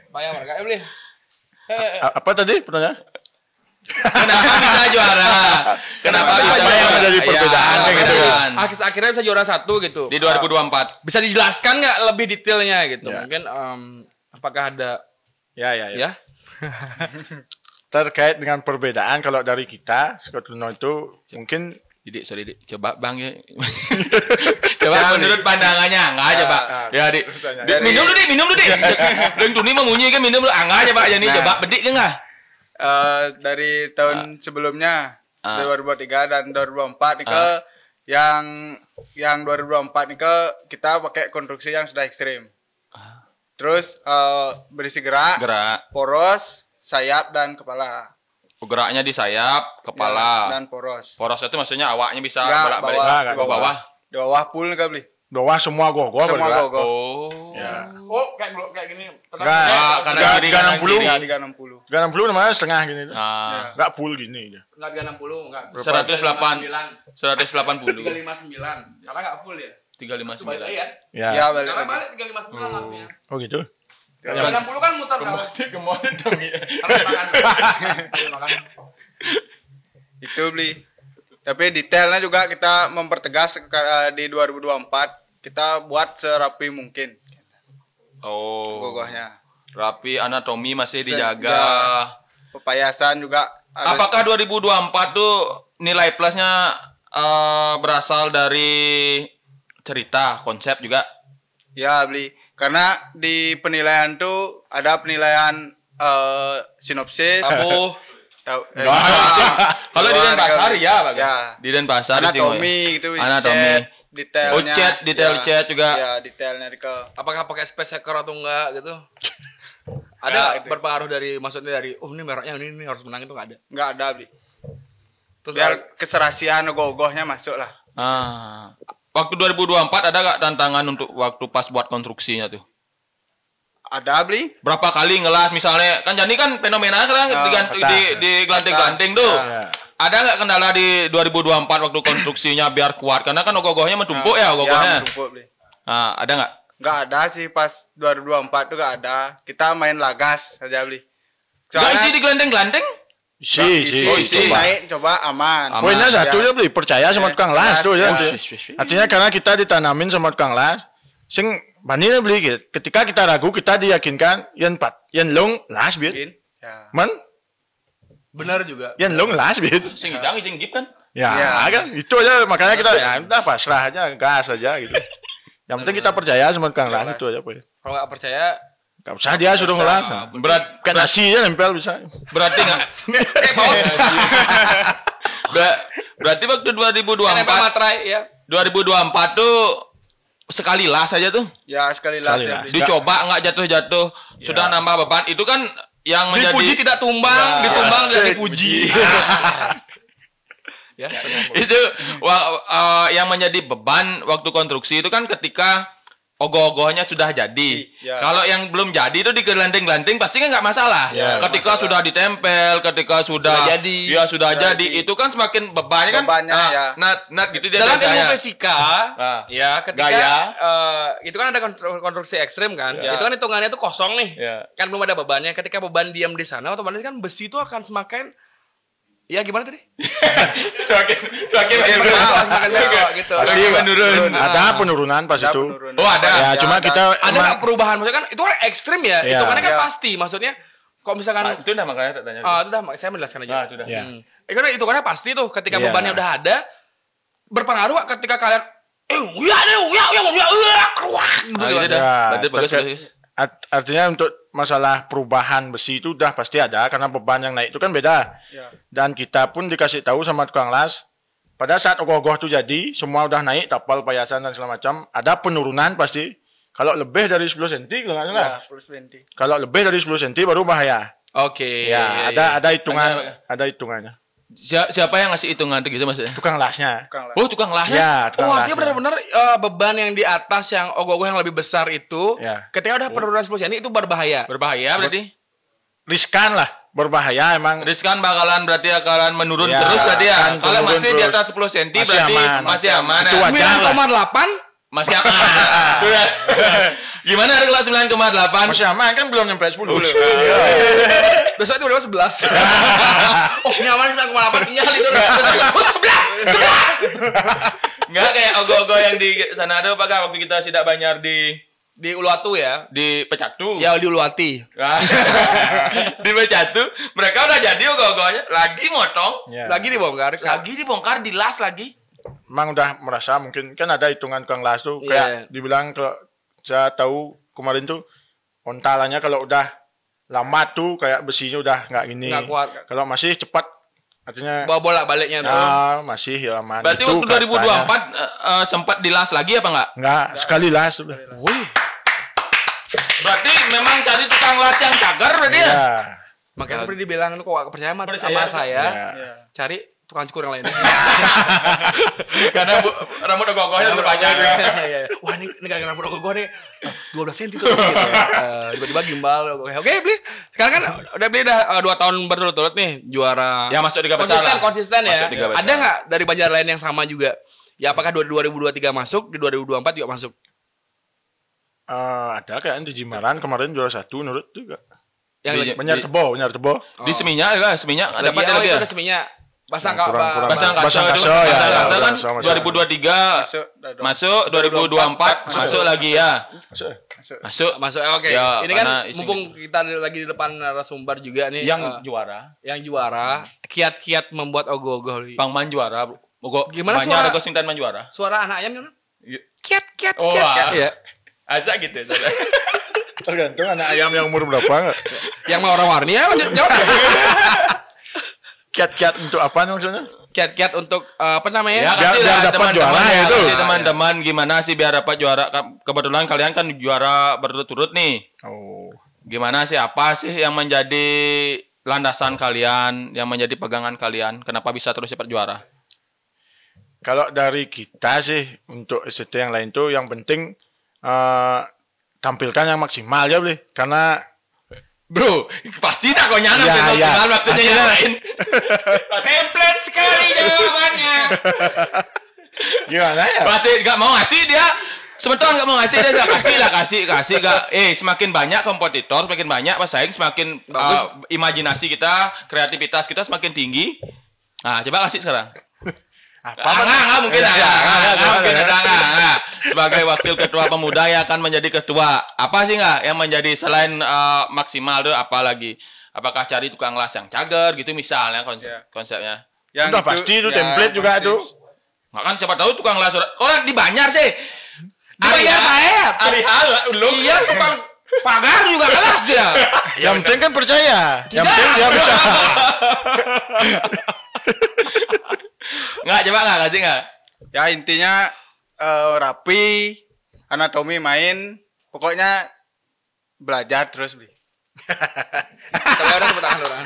Banyak mereka beli. apa tadi pertanyaan? Kenapa bisa juara? Kenapa bisa Apa juara? yang menjadi perbedaannya gitu kan? Akhirnya bisa juara 1 gitu. Di 2024. Bisa dijelaskan nggak lebih detailnya gitu? Ya. Mungkin apakah ada Ya. Terkait dengan perbedaan kalau dari kita Scott Luno itu mungkin Didik, coba Bang ya. Coba menurut pandangannya, enggak aja, Pak. Ya, Dik. Minum dulu, Dik. Deng Tuni membunyi kan minum dulu. Enggak aja, Pak. Jadi coba bedik ke enggak? Dari tahun sebelumnya 2023 dan 2024 nih ke yang 2024 nih ke kita pakai konstruksi yang sudah ekstrim. Terus berisi gerak, poros, sayap dan kepala. Geraknya di sayap, kepala. Dan poros. Poros itu maksudnya awaknya bisa Enggak, bolak-balik ke bawah. Di bawah full enggak beli. doa semua gogo Semua bergerak. gogo. Oh. Ya. Oh, kayak gini. Enggak, karena kiri, enggak kanan 60. kiri. 360. 360 namanya setengah gini tuh. Nah, Enggak full gini aja. Enggak 360, enggak. 180. 180. 359. Karena enggak full ya. 359. ya. Ya. Ya, balik Karena lagi. balik 359 artinya. Oh gitu. 360 kan mutar kalau. Kemana dong ya? Harus makan. Itu beli. Tapi detailnya juga kita mempertegas di 2024 kita buat serapi mungkin Oh. gogohnya. Rapi, anatomi masih dijaga. Ya. Pepayasan juga ada. Apakah 2024 tuh nilai plusnya berasal dari cerita, konsep juga? Ya beli. Karena di penilaian tuh ada penilaian sinopsis. Kalau di Denpasar ya, Bang. Ya. Di Denpasar di Anatomi gitu. Anatomi. Detailnya. Oh, detail chat juga. Ya, detailnya di ke. Apakah pakai space hacker atau enggak gitu? Ada Ya, itu. berpengaruh dari maksudnya dari ini meroknya ini harus menang itu enggak ada. Enggak ada beli. Terus Biar keserasian gogohnya masuk lah. Waktu 2024 ada gak tantangan untuk waktu pas buat konstruksinya tuh? Ada beli. Berapa kali ngelas misalnya, kan jadi kan fenomena sekarang di gelanting-gelanting tuh. Ya. Ada nggak kendala di 2024 waktu konstruksinya biar kuat? Karena kan ogoh-ogohnya menumpuk ya ogoh-ogohnya. Menumpuk, beli. Nah, ada nggak? Enggak ada sih pas 2024 tuh enggak ada. Kita main lagas aja beli. Nggak isi di gelanting-gelanting? Isi. isi. Naik coba aman. Aman. Poinnya Ya. satu ya beli percaya sama tukang las tuh ya. Ya. Artinya karena kita ditanamin sama tukang las, sing bandingnya beli gitu. Ketika kita ragu kita diyakinkan yen long las bit. Mungkin. Ya. Man, benar juga. yen long las bit. Sing hidang, sing gip kan? Ya, Ya. kan itu aja makanya kita ya udah pasrah aja, gas aja gitu. Yang penting kita percaya sama tukang las itu aja, Poin. Kalau nggak percaya, Gak usah dia suruh ngelas. Kan nasi aja nempel bisa. Berarti nggak? Berarti waktu 2024 materai ya. 2024 tuh sekali las aja tuh. Ya sekali las Sekali ya. las. beli. Dicoba nggak jatuh-jatuh, sudah nambah beban. Itu kan yang Dipuji menjadi tidak tumbang, ditumbang tidak asik, dipuji. Ya, itu yang menjadi beban waktu konstruksi itu kan ketika ogoh-ogohnya sudah jadi. Ya. Kalau yang belum jadi itu digelanting-gelanting pasti kan nggak masalah. Ya, ketika sudah ditempel, ketika sudah jadi. ya sudah jadi, itu kan semakin bebannya kan. Bebannya, ya. Nat gitu dia dalam ilmu biasanya. fisika, ya ketika Gaya. itu kan ada konstruksi ekstrim kan, Ya. itu kan hitungannya itu kosong nih, Ya. kan belum ada bebannya. Ketika beban diam di sana, otomatis kan besi itu akan semakin, ya gimana tadi? semakin Semakin bengkok gitu. Pasti menurun. ada penurunan pas Ada itu. penurunan. Oh, ada. Ya, cuma ada. kita Ada emang- nggak perubahan? Maksudnya kan itu kan ekstrim ya, Ya. hitungannya kan Ya. pasti. Maksudnya, kalau misalkan, Itu nah makanya tak tanya. itu dah, saya menjelaskan aja. Sudah. Ya. Itu kan hitungannya pasti tuh. Ketika Iya. bebannya udah ada, berpengaruh nggak ketika kalian, keluar. Nah, itu dah. Ya, Berarti bagus. artinya untuk masalah perubahan besi itu udah pasti ada karena beban yang naik itu kan beda. Ya. Dan kita pun dikasih tahu sama tukang las pada saat ogoh-ogoh itu jadi semua udah naik tapal payasan dan segala macam ada penurunan pasti. Kalau lebih dari 10 cm kalau nggak salah. Ya, plus 20. Kalau lebih dari 10 cm baru bahaya. Oke. Ya, ada hitungan, ada hitungannya. Siapa yang ngasih hitungan itu gitu maksudnya? Tukang lasnya. Bukan lah. Oh, tukang lahnya. Ya, tukang Oh, artinya lasnya. benar-benar beban yang di atas yang ogoh-ogoh yang lebih besar itu, Ya. ketika udah penurunan 10 cm itu berbahaya. Berbahaya berarti. Riskan lah. berbahaya emang. Riskan berarti akan menurun Ya, terus berarti ya. akan Kalau menurun masih di terus. atas 10 cm Masih berarti aman. masih aman. Itu ya. wajar. 9,8 Masih aman. Gimana kalau 9,8? Masih aman kan belum nyampe 10. besok itu udah 11. Oh, nyaman 9,8 nyali itu. 11. Enggak kayak ogo-ogo yang di sana ada apa waktu kita sidak Banjar Di Uluwatu ya. di Pecatu. Ya di Uluwati. Di Pecatu mereka udah jadi ogo-ogonya lagi motong, Ya. Lagi dibongkar. lagi dibongkar, dilas lagi. Emang udah merasa mungkin kan ada hitungan tukang las tuh Iya. kayak dibilang kalau saya tahu kemarin tuh ontalannya kalau udah lama tuh kayak besinya udah nggak gini. Nggak kuat. Kalau masih cepat artinya Bawa bola baliknya tuh. masih ya aman. Berarti Itu waktu 2024 katanya. sempat dilas lagi apa enggak? Nggak sekali las udah. Wih. Berarti memang cari tukang las yang cagar berarti ya? Ya. Makanya Freddy bilang lu kok gak percaya sama Percaya. saya. Ya. Cari tukang cukur yang lain. Karena rambut ogo-ogonya berpanjang. Iya. Wah, ini gara-gara rambut ogoh nih 12 cm tuh gitu. Tiba-tiba gimbal. Oke, beli. Sekarang kan udah beli 2 tahun berturut-turut nih juara. Ya masuk 3 besar lah. Konsisten ya. Masuk 3 besar. Ada nggak dari Banjar lain yang sama juga? Ya apakah 2023 masuk, di 2024 juga masuk? Ada kayaknya di Jimaran kemarin juara 1 menurut juga. Yang Banyak tebo. Di Seminyak ya, Seminyak ada dapat lagi itu ya? ada seminya. Pasang Kurang. Pasang kaso Pasang itu. kaso, ya. Pasang kaso kan Masuk. 2023 masuk, 2024 masuk lagi ya. Masuk. Masuk oke. Ya, Ini kan karena isinya. mumpung kita lagi di depan narasumber juga nih juara. yang juara, kiat-kiat membuat ogoh-ogoh. Pangman juara, bro. Mogo Gimana Banyak suara- ada Gosintan man juara. Suara anak ayam gimana? Iya. Kiat-kiat Oh, kiat. Iya. Aja gitu ya. Tergantung anak ayam yang umur berapa nggak? Yang mau warna-warni ya lanjut jawab. Kiat-kiat untuk apa nih maksudnya? Kiat-kiat untuk apa namanya? Ya, Biar- kasih biar lah dapat teman-teman juara ya, itu. kasih teman-teman gimana sih biar dapat juara. Kebetulan kalian kan juara berturut-turut nih. Oh. Gimana sih, apa sih yang menjadi landasan kalian, yang menjadi pegangan kalian? Kenapa bisa terus dapat juara? Kalau dari kita sih untuk SCT yang lain tuh yang penting tampilkan yang maksimal ya beli karena Bro, pasti tak kau nyana Ya, maksimal ya. maksudnya yang lain. Template sekali jawabannya. gimana ya? Pasti gak mau ngasih dia. Sebetulnya gak mau ngasih dia gak kasih gak. Semakin banyak kompetitor, semakin banyak pesaing, semakin imajinasi kita, kreativitas kita semakin tinggi. Nah, coba kasih sekarang. Enggak mungkin enggak. Sebagai wakil ketua pemuda yang akan menjadi ketua, apa sih enggak yang menjadi selain maksimal itu apa lagi? Apakah cari tukang las yang cager gitu misalnya konsepnya? Yang udah pasti itu template juga tuh. Nggak kan siapa tahu tukang las orang di Banjar sih. Di Banjar saya. Belum. Iya tukang pagar juga kelas ya. Yang penting kan percaya. Yang penting dia bisa. Enggak, coba enggak kasih enggak? Ya intinya rapi, anatomi main, pokoknya belajar terus beli. Kalau ada tepuk tangan orang.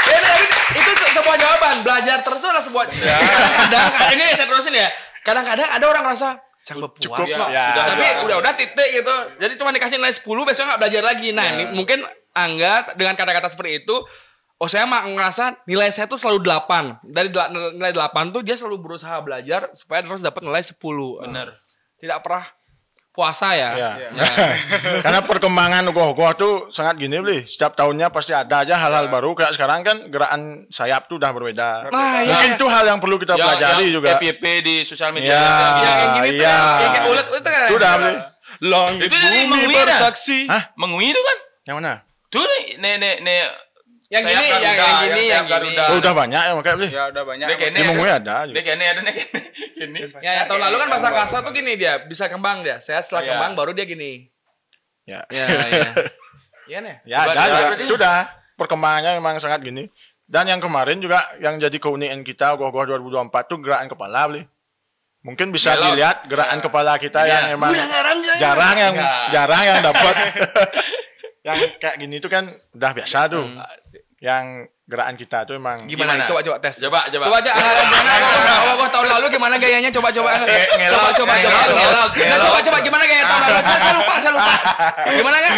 Benar. Itu sebuah jawaban. Belajar terus adalah sebuah. Kadang ini saya terusin ya. Kadang-kadang ada orang rasa cukup puas Cukup, loh. ya. Tapi udah titik gitu. Jadi cuma dikasih nilai 10 besok nggak belajar lagi. Nah, ini mungkin Angga dengan kata-kata seperti itu, oh saya mah ngerasa nilai saya tuh selalu 8. Dari nilai 8 tuh dia selalu berusaha belajar supaya terus dapat nilai 10. Bener. Tidak pernah puasa ya. Ya. Karena perkembangan goh-goh tuh sangat gini beli. Setiap tahunnya pasti ada aja hal-hal baru. Kayak sekarang kan gerakan sayap tuh udah berbeda. Nah, Mungkin itu hal yang perlu kita pelajari juga. FYP di sosial media. Ya. Yang gini tuh, Iya. yang kayak ulet itu kan. Itu udah beli. Langit Itu dari bumi Mengui dah. bersaksi. Hah? Mengui itu kan? Yang mana? Tuh nih. Yang Sayap gini, Garuda, yang gini, sayap yang gini. Garuda. Oh, udah banyak ya makanya beli. Ya udah banyak. Dia kayaknya Di Mengui ada juga. Dia kayaknya ada nih gini. Ya, yang tahun lalu kan bahasa kasar tuh gini dia, bisa kembang dia. Saya setelah Iya. kembang baru dia gini. Ya. Ya. Iya nih. Ya, Coba ada juga. berarti. Sudah. Perkembangannya memang sangat gini. Dan yang kemarin juga yang jadi keunikan kita goh-goh 2024 tuh gerakan kepala beli. Mungkin bisa Belok. dilihat gerakan kepala kita Iya. yang emang jarang yang dapat. Yang kayak gini tuh kan udah biasa tuh. Yang gerakan kita tuh emang Gimana? Coba tes. Coba. Coba aja. Gimana? Tahun lalu gimana gayanya? Coba. Ngelok. Coba gimana gaya tahun lalu? Saya lupa. Gimana kan?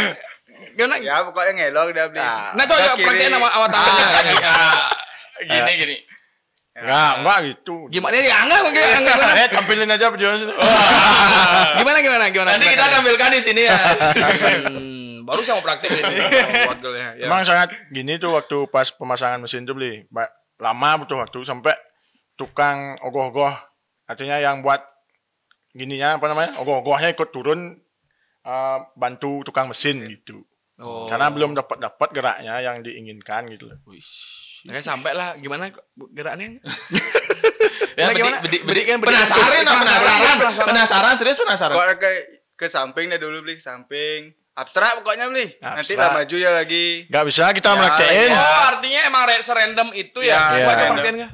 Gimana? Ya pokoknya ngelok dia beli. Nah, coba praktekin sama tangannya. Gini. Enggak gitu. Gimana ya? Enggak gimana? Tampilin aja video sini. Gimana? Nanti kita tampilkan di sini ya. Baru saya mau praktekin wagelnya. Emang sangat gini tuh waktu pas pemasangan mesin tuh beli. Lama butuh waktu sampai tukang ogoh-ogoh. Artinya yang buat gininya apa namanya? Ogoh-ogohnya ikut turun bantu tukang mesin gitu. Oh. Karena belum dapat geraknya yang diinginkan gitu loh. Kayak sampai lah gimana geraknya? Ya, Gimana? penasaran, serius penasaran. Kok ke samping deh dulu beli, ke samping. Abstrak pokoknya beli. Nanti Abstrak. lah maju ya lagi. Gak bisa kita Ya, praktekin. Oh, artinya emang serandom itu ya? Ya, Coba random. praktekin nggak?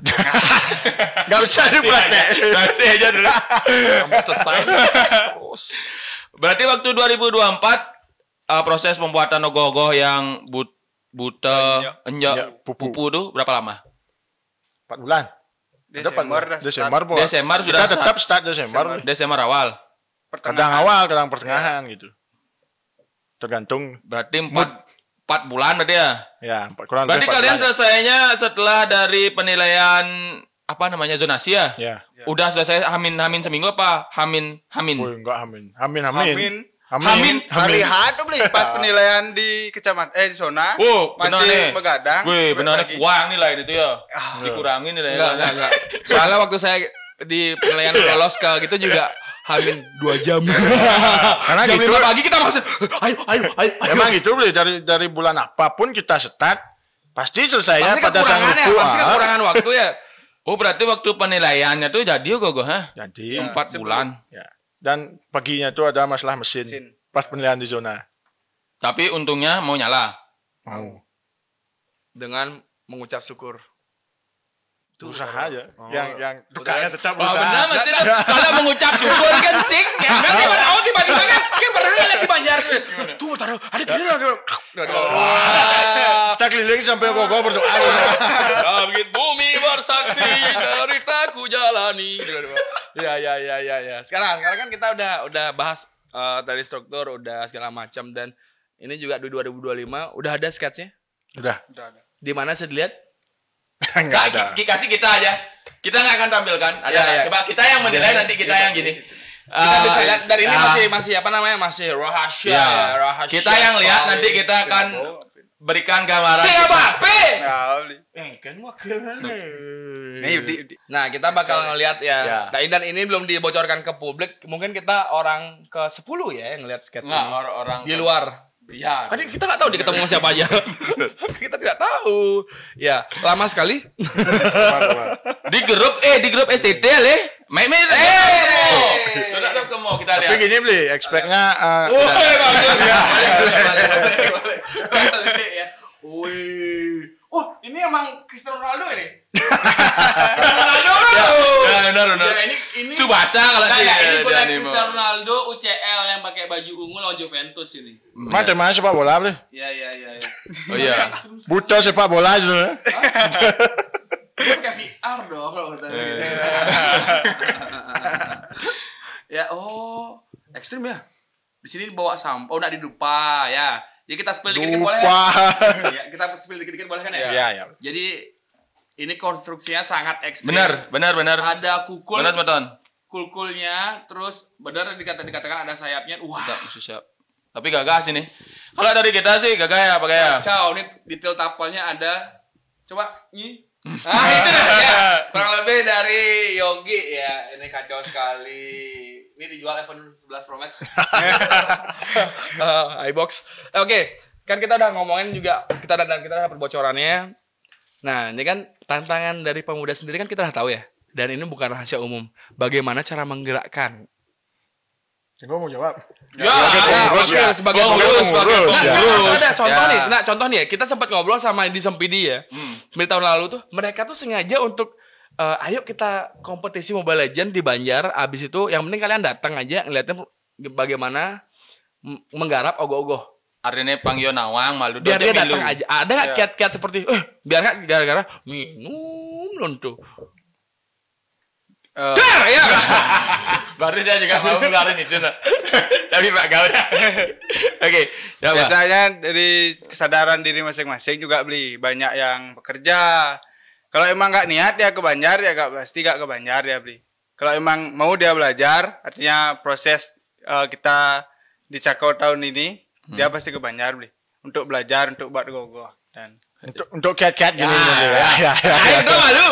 Gak bisa dipraktekin. Kasih aja dulu. Sampai selesai. Terus. Berarti waktu 2024 proses pembuatan ogoh-ogoh yang enjak Enjak, pupu pupu. tuh berapa lama? 4 bulan. Desember po. Desember sudah Kita tetap start Desember. Desember awal. Kadang awal, kadang pertengahan gitu. Tergantung. Berarti 4 bulan berarti ya. Ya, kurang Berarti lebih 4 kalian bulan. selesainya setelah dari penilaian apa namanya zonasi ya? Ya. Udah selesai hamin seminggu apa? Hamin. Woi, enggak amin. Hamin. Hari H tuh beli pas penilaian di kecamatan di zona. Oh, benar masih nih. begadang. Wih, benar lagi. kurang nilai itu ya. Dikurangin nilai. Enggak. Soalnya waktu saya di penilaian lolos ke gitu juga hamin 2 jam. Karena jam gitu. 5 pagi kita masih ayo. Emang gitu beli dari bulan apapun kita start pasti selesainya Pasti pada sang kekurangan ya, waktu. pasti kekurangan waktu ya. Oh, berarti waktu penilaiannya tuh jadi gogo, ha? Jadi 4 bulan. ya. Dan paginya tuh ada masalah mesin. Pas penilaian di zona. Tapi untungnya mau nyala. Mau. Dengan mengucap syukur. Usaha aja. Yang tukangnya tetap Wah, usaha. benar masih kalau mengucap syukur kan sing. Nanti mana tahu tiba-tiba kan pernah lihat di Banjar. Tuh taruh ada gini Kita keliling sampai gogo berdoa. Langit bumi bersaksi deritaku jalani. Ya. Sekarang kan kita udah bahas dari struktur udah segala macam dan ini juga di 2025 udah ada sketsnya. Udah. Di mana saya dilihat? Enggak ada. Kasih kita aja. Kita nggak akan tampilkan. Ada. Ya. Coba kita yang menilai nanti kita yang gini. Kita bisa lihat dari ini masih apa namanya? Masih rahasia. Ya. Rahasia. Kita yang lihat nanti kita akan berikan gambaran. Siapa? beli. Kan wakilnya. Nih Yudi. Nah, kita bakal ngelihat ya. Ya. Dan ini belum dibocorkan ke publik. Mungkin kita orang ke-10 ya yang ngelihat sketch Nggak, ini. orang Di luar. Iya. Kan kita nggak tahu dia ketemu sama siapa aja. Kita tidak tahu. Ya, lama sekali. Di grup STT le. Main. Sudah ketemu kita lihat. Tapi gini beli, expect-nya bagus ya. Wih. Oh, ini emang Cristiano Ronaldo ini. Ya, benar. Ya, ini Subasa kalau Nah, sih. ini bukan anime. Cristiano Ronaldo UCL yang pakai baju ungu lawan Juventus ini. macam mana sepak bola beli? Ya. Oh iya. Buta sepak bola itu. Dia pakai VR dong kalau kata gitu. Ya, ekstrim ya. Di sini bawa sampah, udah di dupa ya. Jadi kita spill dikit-dikit boleh Lupa. ya? Ya, kita spill dikit-dikit boleh kan ya? Iya. Jadi ini konstruksinya sangat ekstrim. Benar. Ada kukul. Benar, Semeton. Kulkulnya, terus benar dikatakan ada sayapnya. Wah, Tidak, mesti siap. Tapi gagah sini. Kalau dari kita sih gagah ya, pakai ya. kacau. Ini detail tapelnya ada. Coba, ini. Nah, itu dah ya. Kurang lebih dari Yogi ya. Ini kacau sekali. Ini dijual iPhone 11 Pro Max. iBox. Oke, kan kita udah ngomongin juga kita udah perbocorannya. Nah, ini kan tantangan dari pemuda sendiri kan kita udah tahu ya. Dan ini bukan rahasia umum. Bagaimana cara menggerakkan? Gue mau jawab. Sebagai pengurus. ada contoh Ya. nih. Nah, contoh nih, kita sempat ngobrol sama di Sempidi ya. Di tahun lalu tuh mereka tuh sengaja untuk ayo kita kompetisi Mobile Legends di Banjar. Abis itu yang penting kalian datang aja ngeliatin bagaimana menggarap ogoh-ogoh. Artinya panggil nawang malu Biar dia dojek milu. datang aja. Ada nggak kiat-kiat seperti biar nggak gara-gara minum lonto. Ya. Baru saya juga mau ngeluarin itu. Nah. Tapi Pak Gaul. Oke, ya, Pak. Biasanya dari kesadaran diri masing-masing juga beli. Banyak yang bekerja. Kalau emang nggak niat ya ke Banjar ya pasti nggak ke Banjar ya beli. Kalau emang mau dia belajar, artinya proses kita di Cakau tahun ini dia pasti ke Banjar beli. Untuk belajar, untuk buat gogoh dan Untuk kiat-kiat gini. Ya. Ayo, udah malu.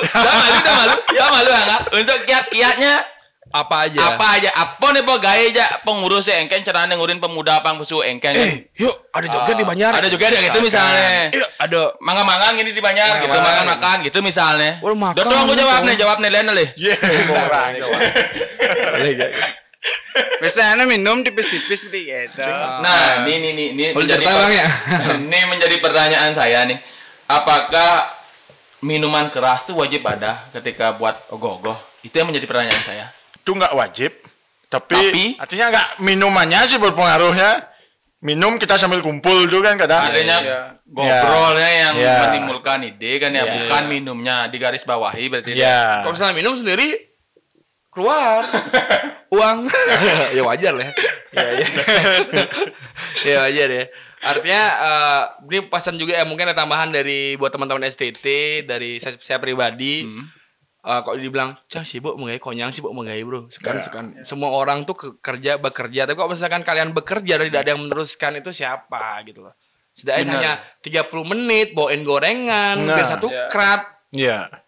Ya malu enggak? Untuk kiat-kiatnya Apa aja? Apa nih po gaya aja pengurus engken carane ngurin pemuda pang pesu engken. Yuk, ada joget di Banjar. Ada juga gitu misalnya. Ada Mangga-mangga gini di Banjar gitu, makan-makan gitu misalnya. Oh, makan. Dong aku jawab nih Len le. Orang. biasanya minum tipis-tipis beli gitu. Nah, ini menjadi ya. ini menjadi pertanyaan saya nih. Apakah minuman keras tuh wajib ada ketika buat ogoh-ogoh? Itu yang menjadi pertanyaan saya. Itu nggak wajib, tapi artinya nggak minumannya sih berpengaruhnya. Minum kita sambil kumpul tuh kan kadang. Adanya ngobrolnya yang menimbulkan ide kan ya, bukan minumnya di garis bawahi berarti. Ya. Kalau misalnya minum sendiri keluar uang, ya wajar lah. Ya wajar ya. Artinya ini pesan juga ya, mungkin ada tambahan dari buat teman-teman STT dari saya pribadi. Kalau dibilang cang sibuk menggaya konyang sibuk menggaya bro sekarang semua orang tuh bekerja tapi kok misalkan kalian bekerja dan tidak ada yang meneruskan itu siapa gitu loh. Setidaknya hanya 30 menit bawain gorengan biar satu krat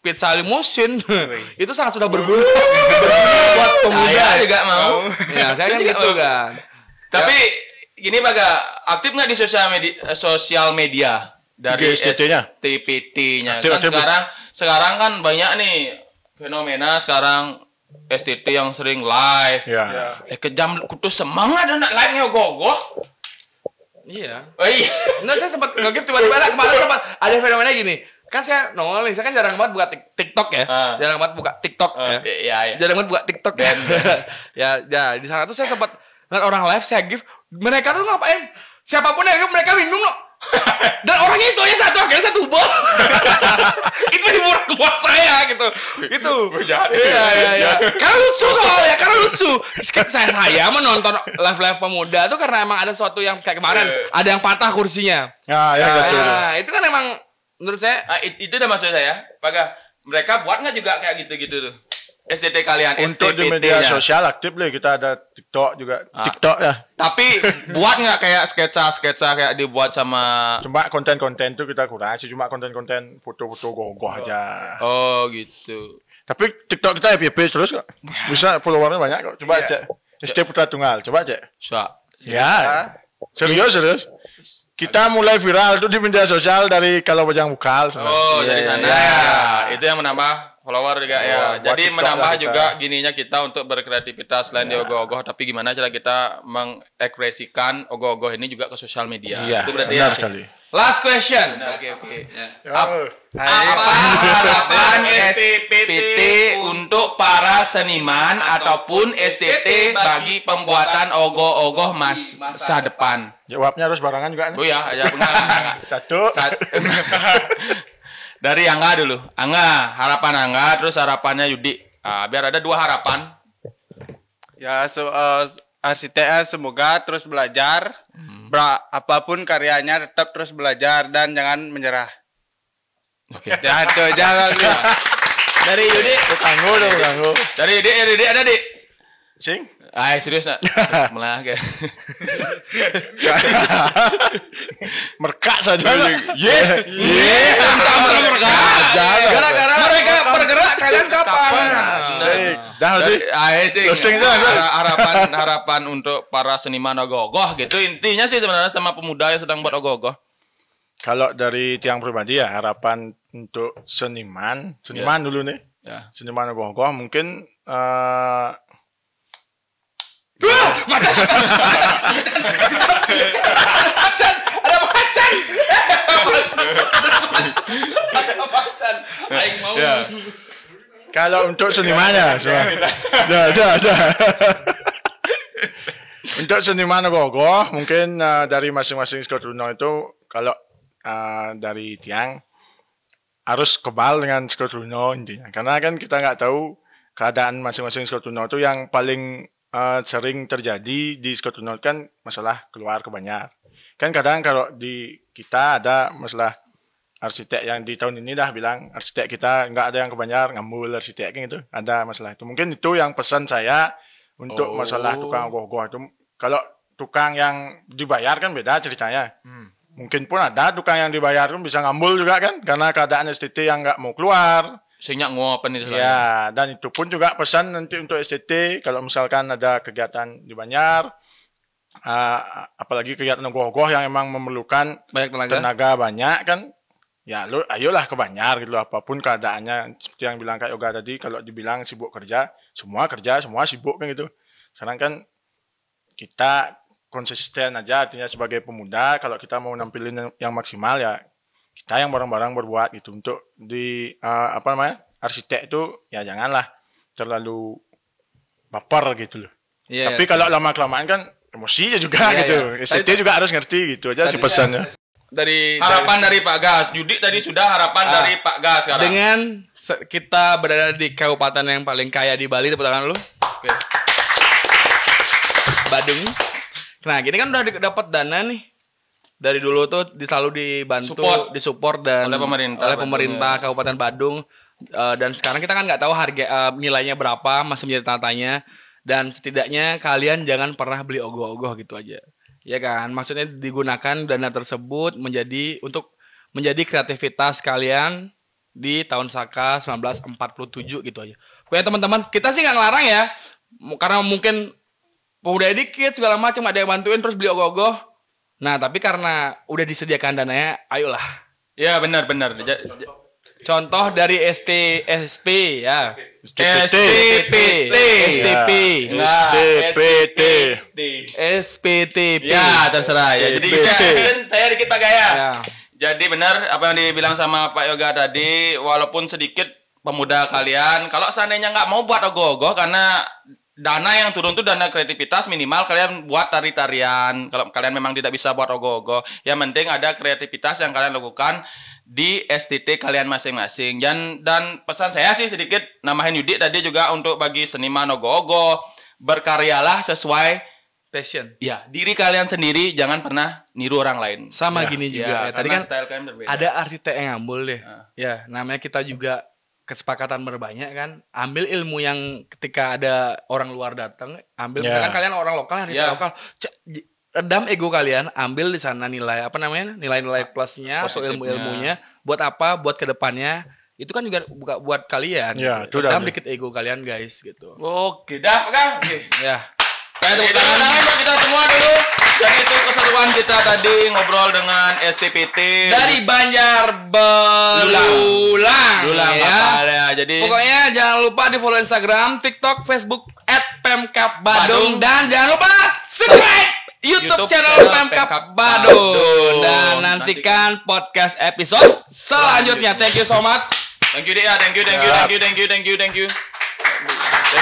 pizza limusin itu sangat sudah berguna buat pemuda. Saya juga mau. Ya saya kan gitu kan. Tapi gini Baga, aktif nggak di sosial media dari STPT-nya? Kan sekarang kan banyak nih fenomena sekarang STT yang sering live. Kejam kutus semangat anak live-nya gogoh. Iya. Oh iya. Enggak, saya sempat nge-give tiba-tiba kemarin sempat ada fenomena gini. Kan saya nongol nih, saya kan jarang banget buka TikTok ya. Jarang banget buka TikTok ya. Iya. Jarang banget buka TikTok ya. Ya, di sana tuh saya sempat ngeliat orang live saya give, mereka tuh ngapain? Siapapun yang give mereka minum loh. Dan orangnya itu aja satu, akhirnya satu bol. Itu hiburan buat saya gitu. Gitu. Iya. Karena lucu soalnya, karena lucu. Saya menonton live pemuda tuh karena emang ada sesuatu yang kayak kemarin, ada yang patah kursinya. Nah, itu kan emang menurut saya itu udah maksud saya. Baga, mereka buat nggak juga kayak gitu-gitu tuh? STT kalian, untuk di media sosial aktif lah, kita ada TikTok juga. TikTok ya. Tapi buat nggak kayak sketsa kayak dibuat sama? Cuma konten-konten itu kita kurasi, cuma konten-konten foto-foto gogoh aja. Oh gitu. Tapi TikTok kita FYP terus kok. Bisa followernya banyak kok. Coba cek. ST Putra Tunggal, coba cek. Ya. Serius. Kita mulai viral itu di media sosial dari Kalau Bajang Bukal. Oh, dari sana ya. Itu yang menambah follower juga ya. Jadi menambah juga gininya kita untuk berkreativitas selain di ogoh-ogoh, tapi gimana cara kita mengekspresikan ogoh-ogoh ini juga ke sosial media. Iya, itu berarti benar ya. sekali. last question. Oke. Apa harapan STPT untuk para seniman ataupun STT bagi pembuatan ogoh-ogoh masa depan? Jawabnya harus barengan juga nih. Oh ya, benar. Satu. Dari Angga dulu. Angga, harapan Angga, terus harapannya Yudi. Biar ada dua harapan. Ya, arsiteknya semoga terus belajar. Apapun karyanya tetap terus belajar dan jangan menyerah. Oke. Jangan. Dari Yudi. Tangguh. Dari Yudi ada, Dik? Sing. Serius nak? Malah kayak. Merkak saja. Sama mereka. Gara-gara mereka bergerak kalian kapan? Sing. Sing. Harapan untuk para seniman ogoh-ogoh gitu. Intinya sih sebenarnya sama pemuda yang sedang buat ogoh-ogoh. Kalau dari tiang pribadi ya harapan untuk seniman dulu nih. Ya. Seniman ogoh-ogoh mungkin Macan. Aing mau. Ya. Kalau untuk senimannya, dah. Untuk seniman ogoh-ogoh mungkin dari masing-masing Skotruno itu kalau dari tiang harus kebal dengan Skotruno intinya. Karena kan kita nggak tahu keadaan masing-masing Skotuno itu yang paling sering terjadi di Skotuno kan masalah keluar ke Banjar. Kan kadang kalau di kita ada masalah arsitek yang di tahun ini dah bilang arsitek kita nggak ada yang ke Banjar, ngambul arsitek gitu. Ada masalah itu. Mungkin itu yang pesan saya untuk masalah tukang ogoh-ogoh itu. Kalau tukang yang dibayar kan beda ceritanya. Mungkin pun ada tukang yang dibayar pun bisa ngambul juga kan karena keadaan STT yang nggak mau keluar. Sehingga ngopen itu. Ya, dan itu pun juga pesan nanti untuk STT kalau misalkan ada kegiatan di Banjar, apalagi kegiatan ogoh-ogoh yang emang memerlukan Banyak tenaga banyak kan, ya lu ayolah ke Banjar gitu apapun keadaannya. Seperti yang bilang Kak Yoga tadi, kalau dibilang sibuk kerja, semua sibuk kan gitu. Sekarang kan kita konsisten aja artinya sebagai pemuda kalau kita mau nampilin yang maksimal ya kita yang bareng-bareng berbuat gitu untuk di arsitek itu ya janganlah terlalu baper gitu loh. Iya. Tapi kalau lama-kelamaan kan emosi juga gitu. STT juga harus ngerti gitu aja sih pesannya. Harapan dari Pak Gas. Yudi tadi sudah harapan dari Pak Gas sekarang. Dengan kita berada di kabupaten yang paling kaya di Bali, tepuk tangan lu. Oke. Badung. Nah, gini kan udah dapat dana nih. Dari dulu tuh selalu dibantu, disupport dan oleh pemerintah Kabupaten Badung. Dan sekarang kita kan nggak tahu harga nilainya berapa, masih menjadi tanya-tanya. Dan setidaknya kalian jangan pernah beli ogoh-ogoh gitu aja. Ya kan? Maksudnya digunakan dana tersebut untuk menjadi kreativitas kalian di tahun Saka 1947 gitu aja. Pokoknya teman-teman, kita sih nggak ngelarang ya. Karena mungkin pemuda dikit segala macam ada yang bantuin terus beli ogoh-ogoh. Nah, tapi karena udah disediakan dananya, ayolah. Ya, benar. Contoh dari STP ya. SPTP. Ya, terserah ya. Jadi saya dikit Pak Gaya. Ya. Jadi benar apa yang dibilang sama Pak Yoga tadi, walaupun sedikit pemuda kalian, kalau seandainya nggak mau buat ogoh-ogoh karena dana yang turun tuh dana kreativitas, minimal kalian buat tari-tarian. Kalau kalian memang tidak bisa buat ogoh-ogoh, yang penting ada kreativitas yang kalian lakukan di STT kalian masing-masing. Dan pesan saya sih sedikit namahin Yudi tadi juga untuk bagi seniman ogoh-ogoh, berkaryalah sesuai passion. Ya, diri kalian sendiri, jangan pernah niru orang lain. Sama gini juga. Tadi kan style kalian berbeda. ada arsitek yang ngambul deh. Ya, namanya kita juga kesepakatan berbanyak kan, ambil ilmu yang ketika ada orang luar datang, ambil misalkan kalian orang lokal, lokal, redam ego kalian, ambil di sana nilai nilai plusnya atau ilmunya, buat apa, buat kedepannya, itu kan juga buat kalian, redam dikit ego kalian guys gitu. Oke, dah kan? Ya. Tepuk tangan buat kita semua dulu. Jadi itu keseruan kita tadi ngobrol dengan STPT dari Banjar Belulang ya. Jadi pokoknya jangan lupa di follow Instagram, TikTok, Facebook @Pemkap Badung dan jangan lupa subscribe YouTube channel Pemkap Badung dan nantikan podcast episode selanjutnya. Thank you so much. Thank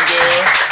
you.